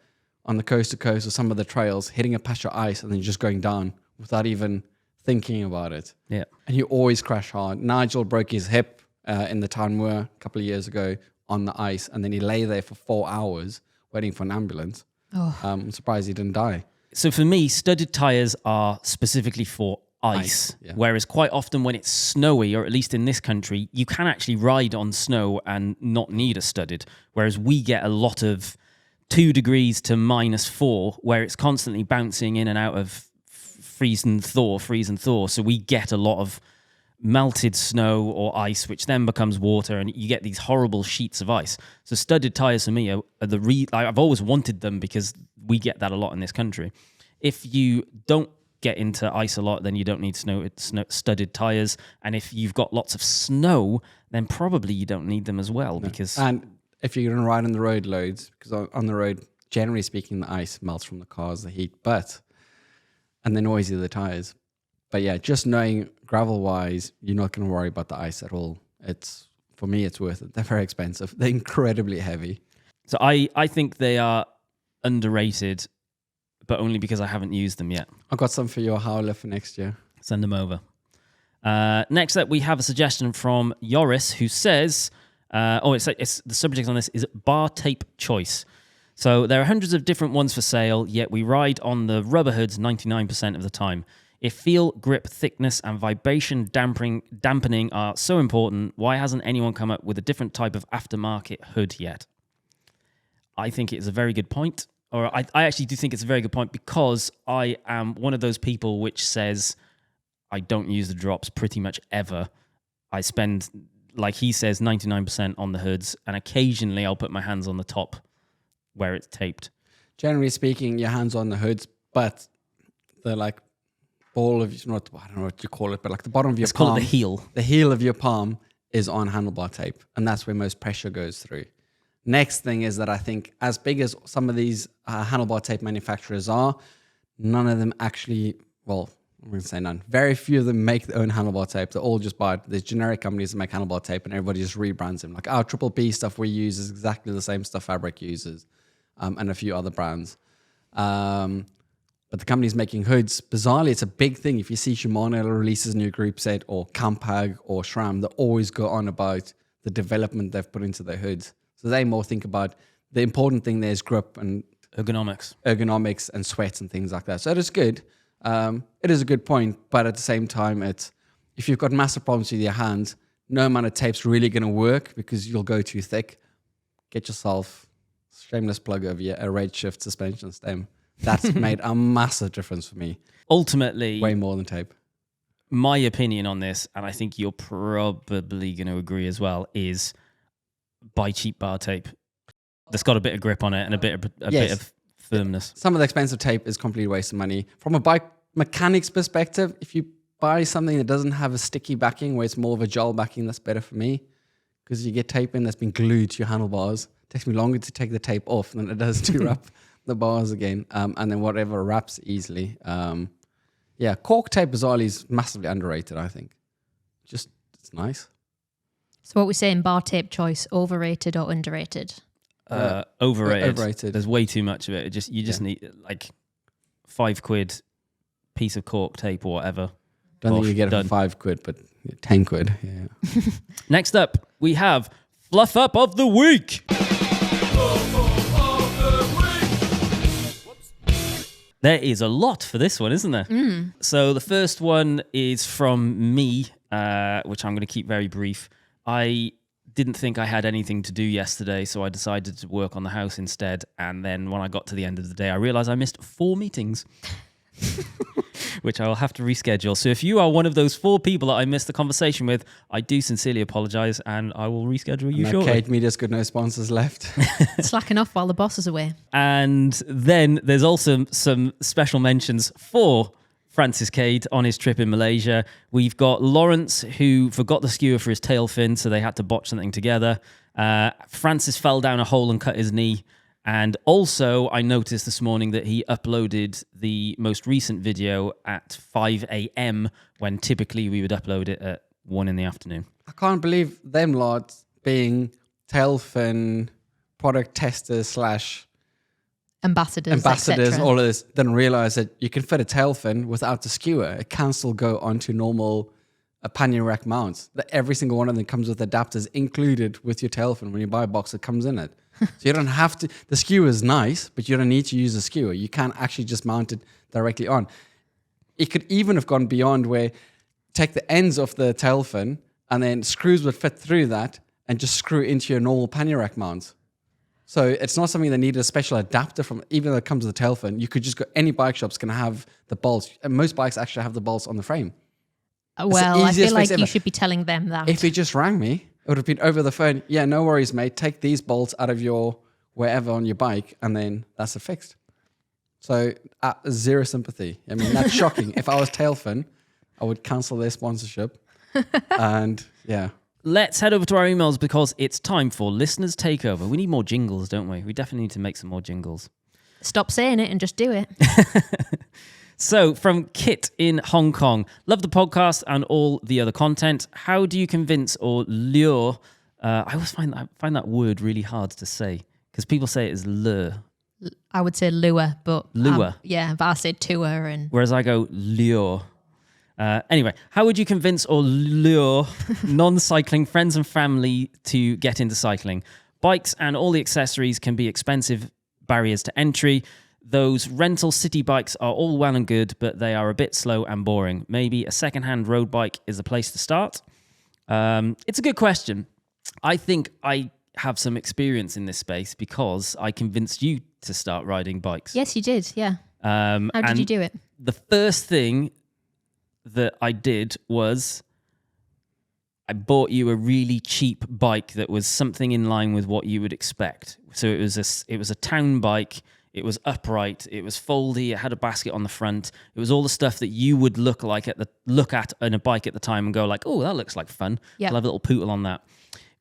on the coast to coast or some of the trails, hitting a patch of ice and then just going down without even thinking about it. Yeah. And you always crash hard. Nigel broke his hip in the Town Moor a couple of years ago on the ice, and then he lay there for 4 hours waiting for an ambulance. I'm surprised he didn't die. So for me, studded tyres are specifically for ice. Yeah. Whereas quite often when it's snowy, or at least in this country, you can actually ride on snow and not need a studded. Whereas we get a lot of 2 degrees to -4, where it's constantly bouncing in and out of freeze and thaw. So we get a lot of melted snow or ice, which then becomes water, and you get these horrible sheets of ice. So studded tyres for me are I've always wanted them because we get that a lot in this country. If you don't get into ice a lot, then you don't need studded tyres. And if you've got lots of snow, then probably you don't need them as well. Because And if you're going to ride on the road loads, because on the road, generally speaking, the ice melts from the cars, the heat, and the noisy of the tires. But yeah, just knowing gravel-wise, you're not going to worry about the ice at all. For me, it's worth it. They're very expensive. They're incredibly heavy. So I think they are underrated, but only because I haven't used them yet. I've got some for your howler for next year. Send them over. Next up, we have a suggestion from Joris, who says, it's the subject on this is bar tape choice. So there are hundreds of different ones for sale, yet we ride on the rubber hoods 99% of the time. If feel, grip, thickness, and vibration dampening are so important, why hasn't anyone come up with a different type of aftermarket hood yet? I think it's a very good point. Or I actually do think it's a very good point, because I am one of those people which says I don't use the drops pretty much ever. I spend, like he says, 99% on the hoods, and occasionally I'll put my hands on the top where it's taped. Generally speaking, your hands on the hoods, but the like ball of, I don't know what you call it, but like the bottom of your palm. Let's call it the heel. The heel of your palm is on handlebar tape, and that's where most pressure goes through. Next thing is that I think as big as some of these handlebar tape manufacturers are, none of them actually, well, I'm going to say none. Very few of them make their own handlebar tape. They all just buy it. There's generic companies that make handlebar tape, and everybody just rebrands them. Like our Triple B stuff we use is exactly the same stuff Fabric uses, and a few other brands. But the companies making hoods, bizarrely, it's a big thing. If you see Shimano releases a new group set, or Campag or SRAM, they always go on about the development they've put into their hoods. So they more think about the important thing there is grip and ergonomics and sweat and things like that. So it is good. It is a good point, but at the same time, if you've got massive problems with your hands, no amount of tape's really going to work because you'll go too thick. Get yourself, shameless plug over here, a Redshift suspension stem. That's made a massive difference for me. Ultimately, way more than tape. My opinion on this, and I think you're probably going to agree as well, is buy cheap bar tape that's got a bit of grip on it and a bit of firmness. Some of the expensive tape is complete waste of money. From a bike mechanics perspective, if you buy something that doesn't have a sticky backing, where it's more of a gel backing, that's better for me, because you get tape in that's been glued to your handlebars. It takes me longer to take the tape off than it does to wrap the bars again, and then whatever wraps easily. Yeah, cork tape bizarrely is massively underrated, I think. Just, it's nice. So what we're saying, bar tape choice, overrated or underrated? Overrated. Overrated. There's way too much of it. You just need like £5 piece of cork tape or whatever. Don't think Bosh, you get it done. for £5, but £10. Yeah. Next up, we have Fluff Up of the Week. There is a lot for this one, isn't there? So the first one is from me, which I'm going to keep very brief. I didn't think I had anything to do yesterday, so I decided to work on the house instead. And then when I got to the end of the day, I realized I missed 4 meetings, which I will have to reschedule. So if you are one of those 4 people that I missed the conversation with, I do sincerely apologize, and I will reschedule you shortly. Cade Media's got no sponsors left. Slacking off while the boss is away. And then there's also some special mentions for Francis Cade on his trip in Malaysia. We've got Lawrence, who forgot the skewer for his tail fin, so they had to botch something together. Francis fell down a hole and cut his knee. And also, I noticed this morning that he uploaded the most recent video at 5 a.m. when typically we would upload it at 1 in the afternoon. I can't believe them lots being tail fin product testers / Ambassadors, all of this, didn't realize that you can fit a tail fin without the skewer. It can still go onto normal pannier rack mounts. That every single one of them comes with adapters included with your tail fin. When you buy a box, it comes in it. So you don't have to, the skewer is nice, but you don't need to use a skewer. You can actually just mount it directly on. It could even have gone beyond where take the ends of the tail fin and then screws would fit through that and just screw into your normal pannier rack mount. So it's not something that needed a special adapter from, even though it comes with a tail fin. You could just go, any bike shop's going to have the bolts. And most bikes actually have the bolts on the frame. Well, I feel like you should be telling them that. If he just rang me, it would have been over the phone. Yeah, no worries, mate. Take these bolts out of your wherever on your bike, and then that's a fixed. So zero sympathy. I mean, that's shocking. If I was Tailfin, I would cancel their sponsorship. And yeah. Let's head over to our emails because it's time for Listeners Takeover. We need more jingles, don't we? We definitely need to make some more jingles. Stop saying it and just do it. So, from Kit in Hong Kong, love the podcast and all the other content. How do you convince or lure? I always find that word really hard to say because people say it as lure. I would say lure, but lure. But I say tour, and whereas I go lure. Anyway, how would you convince or lure non-cycling friends and family to get into cycling? Bikes and all the accessories can be expensive barriers to entry. Those rental city bikes are all well and good, but they are a bit slow and boring. Maybe a second-hand road bike is a place to start. It's a good question. I think I have some experience in this space because I convinced you to start riding bikes. Yes, you did, yeah. How did you do it? The first thing that I did was I bought you a really cheap bike that was something in line with what you would expect. So it was a town bike. It was upright. It was foldy. It had a basket on the front. It was all the stuff that you would look at in a bike at the time and go like, "Oh, that looks like fun. Yep. I'll have a little pootle on that,"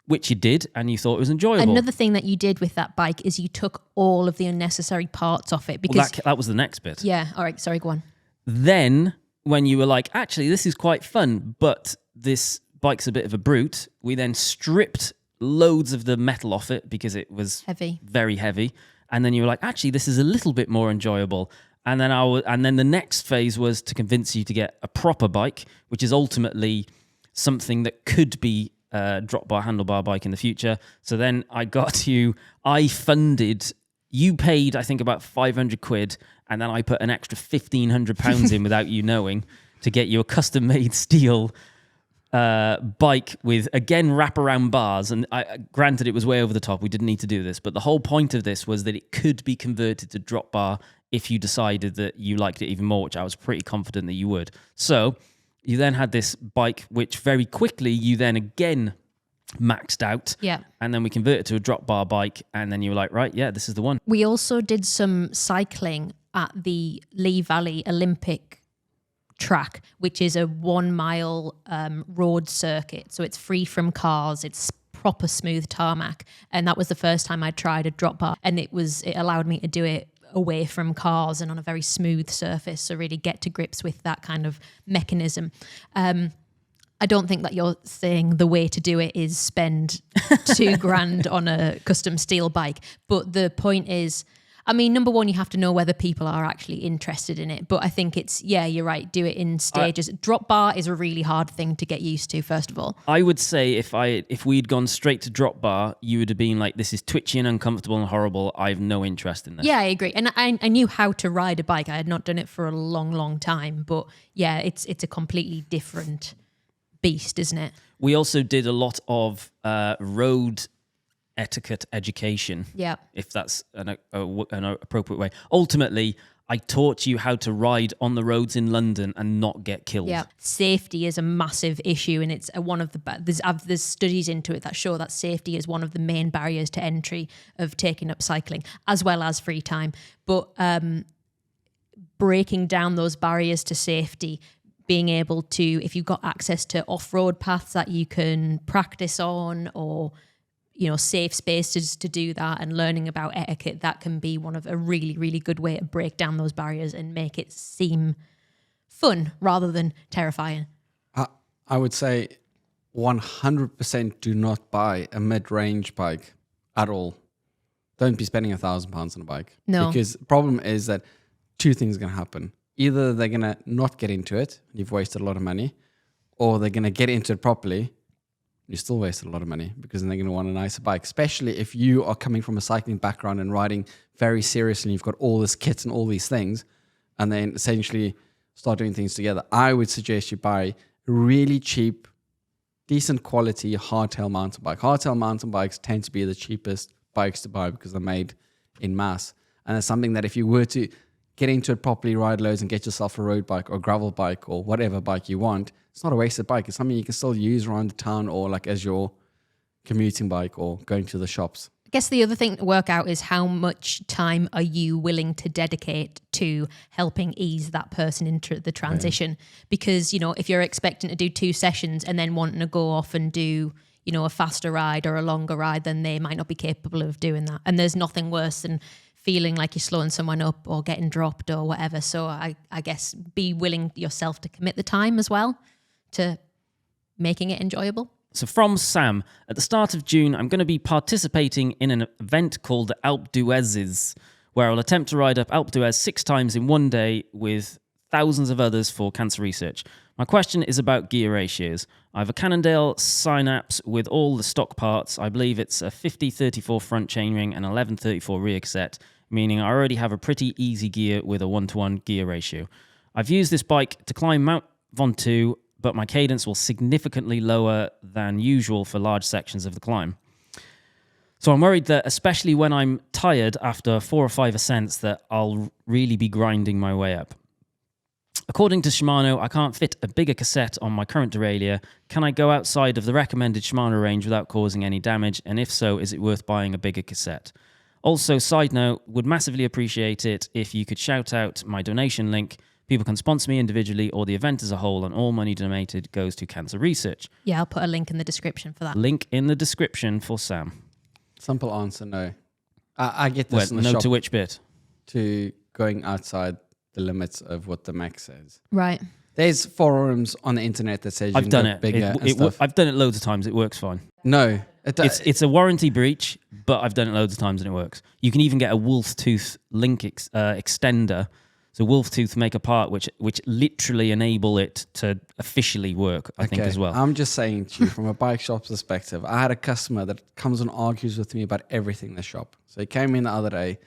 which you did, and you thought it was enjoyable. Another thing that you did with that bike is you took all of the unnecessary parts off it because that was the next bit. Yeah. All right. Sorry. Go on. Then when you were like, "Actually, this is quite fun, but this bike's a bit of a brute," we then stripped loads of the metal off it because it was heavy, very heavy. And then you were like, actually, this is a little bit more enjoyable. And then the next phase was to convince you to get a proper bike, which is ultimately something that could be a drop bar handlebar bike in the future. So then I funded, you paid, I think, about 500 quid. And then I put an extra 1,500 pounds in without you knowing to get you a custom made steel bike with, again, wraparound bars. And granted, it was way over the top. We didn't need to do this. But the whole point of this was that it could be converted to drop bar if you decided that you liked it even more, which I was pretty confident that you would. So you then had this bike, which very quickly you then again maxed out. Yeah. And then we converted to a drop bar bike. And then you were like, right, yeah, this is the one. We also did some cycling at the Lee Valley Olympic track, which is a 1 mile road circuit. So it's free from cars. It's proper smooth tarmac. And that was the first time I tried a drop bar. And it allowed me to do it away from cars and on a very smooth surface. So really get to grips with that kind of mechanism. I don't think that you're saying the way to do it is spend $2,000 on a custom steel bike. But the point is, I mean, number one, you have to know whether people are actually interested in it. But I think it's, yeah, you're right. Do it in stages. Drop bar is a really hard thing to get used to, first of all. I would say if we'd gone straight to drop bar, you would have been like, this is twitchy and uncomfortable and horrible. I have no interest in this. Yeah, I agree. And I knew how to ride a bike. I had not done it for a long, long time. But yeah, it's a completely different beast, isn't it? We also did a lot of road etiquette education. Yeah. If that's an appropriate way. Ultimately, I taught you how to ride on the roads in London and not get killed. Yeah, safety is a massive issue, and it's one of the there's studies into it that show that safety is one of the main barriers to entry of taking up cycling, as well as free time. But breaking down those barriers to safety, being able to, if you've got access to off-road paths that you can practice on, or safe spaces to do that, and learning about etiquette, that can be one of a really, really good way to break down those barriers and make it seem fun rather than terrifying. I would say 100% do not buy a mid-range bike at all. Don't be spending £1,000 on a bike. No. Because the problem is that two things are going to happen. Either they're going to not get into it, you've wasted a lot of money, or they're going to get into it properly, you still wasted a lot of money, because then they're going to want a nicer bike, especially if you are coming from a cycling background and riding very seriously and you've got all this kit and all these things, and then essentially start doing things together. I would suggest you buy a really cheap, decent quality hardtail mountain bike. Hardtail mountain bikes tend to be the cheapest bikes to buy because they're made in mass. And it's something that if you were to get into it properly, ride loads and get yourself a road bike or gravel bike or whatever bike you want, it's not a wasted bike. It's something you can still use around the town, or like as your commuting bike or going to the shops. I guess the other thing to work out is how much time are you willing to dedicate to helping ease that person into the transition? Yeah. Because, if you're expecting to do 2 sessions and then wanting to go off and do, a faster ride or a longer ride, then they might not be capable of doing that. And there's nothing worse than feeling like you're slowing someone up or getting dropped or whatever. So I guess be willing yourself to commit the time as well to making it enjoyable. So from Sam, at the start of June, I'm going to be participating in an event called Alpe D'Huez, where I'll attempt to ride up Alpe D'Huez 6 times in one day with thousands of others for cancer research. My question is about gear ratios. I have a Cannondale Synapse with all the stock parts. I believe it's a 50-34 front chainring and 11-34 rear cassette, meaning I already have a pretty easy gear with a 1-to-1 gear ratio. I've used this bike to climb Mount Ventoux, but my cadence will significantly lower than usual for large sections of the climb. So I'm worried that, especially when I'm tired after 4 or 5 ascents, that I'll really be grinding my way up. According to Shimano, I can't fit a bigger cassette on my current derailleur. Can I go outside of the recommended Shimano range without causing any damage? And if so, is it worth buying a bigger cassette? Also, side note, would massively appreciate it if you could shout out my donation link. People can sponsor me individually or the event as a whole, and all money donated goes to cancer research. Yeah, I'll put a link in the description for that. Link in the description for Sam. Simple answer, no. I get this in the no shop. To which bit? To going outside the limits of what the max says. Right. There's forums on the internet that says you I've can done go it. bigger and stuff. I've done it loads of times. It works fine. No. It's a warranty breach, but I've done it loads of times and it works. You can even get a wolf tooth link extender. So wolf tooth make a part which literally enable it to officially work, I think, as well. I'm just saying to you, from a bike shop perspective, I had a customer that comes and argues with me about everything in the shop. So he came in the other day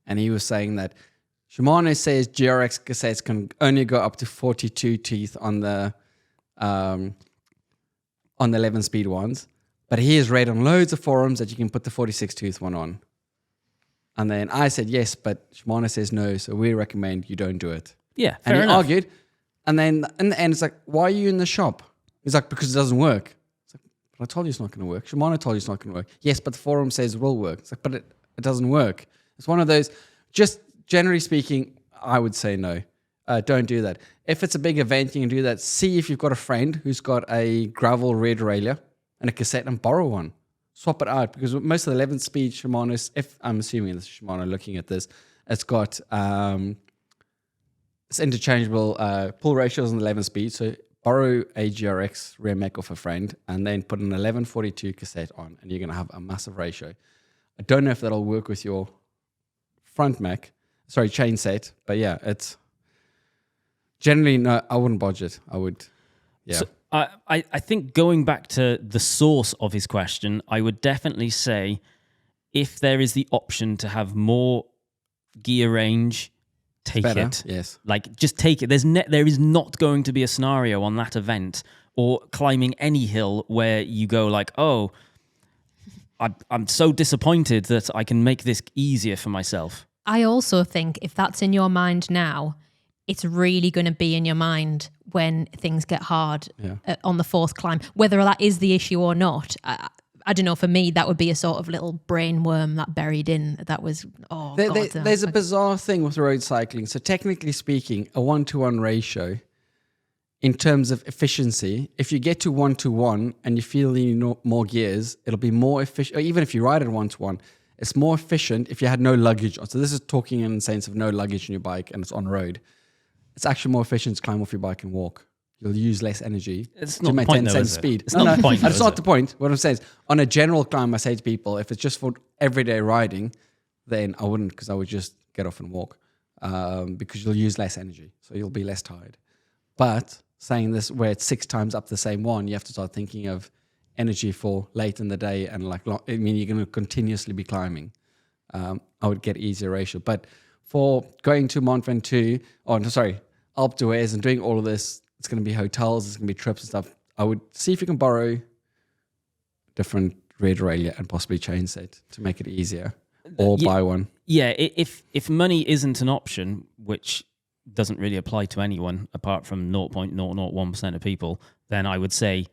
and he was saying that Shimano says GRX cassettes can only go up to 42 teeth on the 11-speed ones. But he has read on loads of forums that you can put the 46-tooth one on. And then I said, yes, but Shimano says no, so we recommend you don't do it. Yeah, fair enough. And he argued. And then in the end, it's like, why are you in the shop? He's like, because it doesn't work. It's like, but I told you it's not going to work. Shimano told you it's not going to work. Yes, but the forum says it will work. It's like, but it doesn't work. It's one of those, just generally speaking, I would say no. Don't do that. If it's a big event, you can do that. See if you've got a friend who's got a gravel rear derailleur and a cassette and borrow one. Swap it out, because most of the 11-speed Shimano's, if I'm assuming it's Shimano looking at this, It's got it's interchangeable pull ratios and 11 speed. So borrow a GRX rear mech off a friend and then put an 1142 cassette on, and you're going to have a massive ratio. I don't know if that'll work with your front mech, chain set, but yeah, it's generally no. I wouldn't budget. I would, yeah. So I think going back to the source of his question, I would definitely say if there is the option to have more gear range, take it. Yes. Like, just take it. There is not going to be a scenario on that event or climbing any hill where you go like, oh, I'm so disappointed that I can make this easier for myself. I also think if that's in your mind now, it's really going to be in your mind when things get hard on the fourth climb, whether that is the issue or not. I don't know. For me, that would be a sort of little brain worm that buried in. That was, there's a bizarre thing with road cycling. So technically speaking, a 1-to-1 ratio, in terms of efficiency, if you get to 1-to-1 and you feel you need more gears, it'll be more efficient. Or even if you ride at 1-to-1, it's more efficient if you had no luggage. So this is talking in the sense of no luggage in your bike and it's on road. It's actually more efficient to climb off your bike and walk. You'll use less energy to maintain the same speed. It's not the point. That's not the point. What I'm saying is, on a general climb, I say to people, if it's just for everyday riding, then I wouldn't, because I would just get off and walk, because you'll use less energy, so you'll be less tired. But saying this, where it's 6 times up the same one, you have to start thinking of energy for late in the day, and you're going to continuously be climbing. I would get easier ratio, but for going to Mont Ventoux, Alpe D'Huez, and doing all of this, it's going to be hotels, it's going to be trips and stuff. I would see if you can borrow different rear derailleur and possibly chain set to make it easier, or buy one. Yeah, if money isn't an option, which doesn't really apply to anyone apart from 0.001% of people, then I would say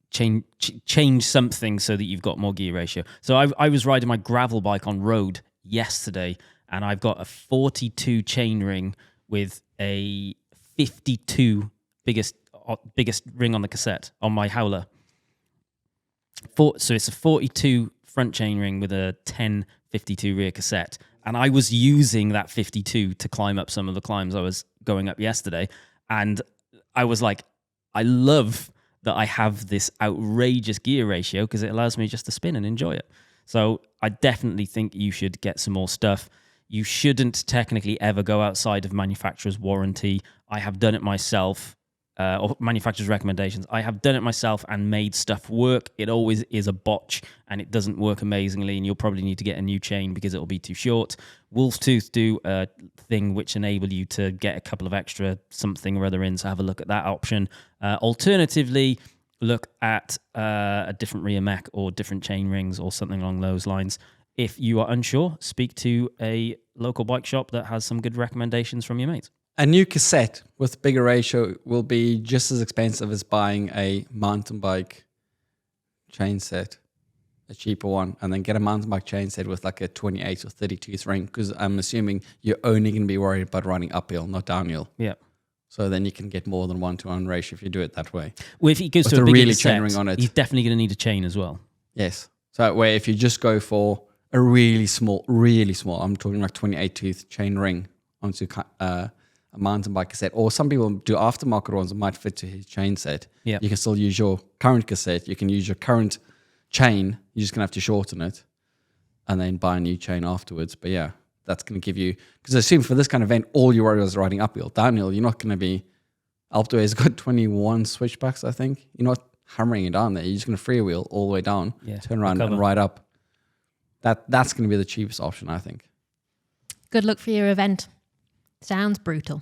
change something so that you've got more gear ratio. So I was riding my gravel bike on road yesterday, and I've got a 42 chainring with a 52 biggest ring on the cassette on my howler. So it's a 42 front chainring with a 1052 rear cassette, and I was using that 52 to climb up some of the climbs I was going up yesterday, and I was like, I love that I have this outrageous gear ratio because it allows me just to spin and enjoy it. So I definitely think you should get some more stuff. You shouldn't technically ever go outside of manufacturer's warranty. I have done it myself, or manufacturer's recommendations. I have done it myself and made stuff work. It always is a botch and it doesn't work amazingly, and you'll probably need to get a new chain because it'll be too short. Wolf's Tooth do a thing which enable you to get a couple of extra something or other in, so have a look at that option. Alternatively, look at a different rear mech or different chain rings or something along those lines. If you are unsure, speak to a local bike shop that has some good recommendations from your mates. A new cassette with bigger ratio will be just as expensive as buying a mountain bike chain set, a cheaper one, and then get a mountain bike chain set with like a 28 or 32 ring, because I'm assuming you're only going to be worried about riding uphill, not downhill. Yeah. So then you can get more than 1-to-1 ratio if you do it that way. Well, if he goes to a bigger cassette, he's definitely going to need a chain as well. Yes. So where if you just go for a really small, I'm talking like 28 tooth chain ring onto a mountain bike cassette, or some people do aftermarket ones that might fit to his chain set. Yeah. You can still use your current cassette. You can use your current chain. You're just going to have to shorten it and then buy a new chain afterwards. But yeah, that's going to give you, because I assume for this kind of event, all you worry is riding uphill. Downhill, you're not going to be, Alpe D'Huez has got 21 switchbacks, I think. You're not hammering it down there. You're just going to freewheel all the way down, turn around and ride up. That's going to be the cheapest option, I think. Good luck for your event. Sounds brutal.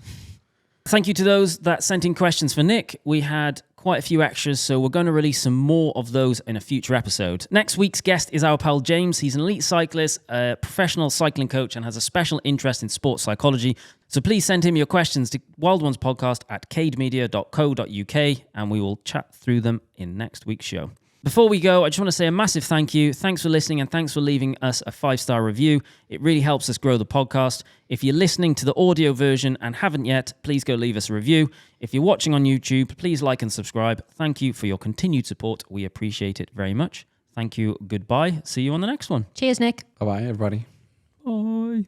Thank you to those that sent in questions for Nick. We had quite a few extras, so we're going to release some more of those in a future episode. Next week's guest is our pal James. He's an elite cyclist, a professional cycling coach, and has a special interest in sports psychology. So please send him your questions to wildonespodcast@cademedia.co.uk, and we will chat through them in next week's show. Before we go, I just want to say a massive thank you. Thanks for listening, and thanks for leaving us a 5-star review. It really helps us grow the podcast. If you're listening to the audio version and haven't yet, please go leave us a review. If you're watching on YouTube, please like and subscribe. Thank you for your continued support. We appreciate it very much. Thank you. Goodbye. See you on the next one. Cheers, Nick. Bye-bye, everybody. Bye.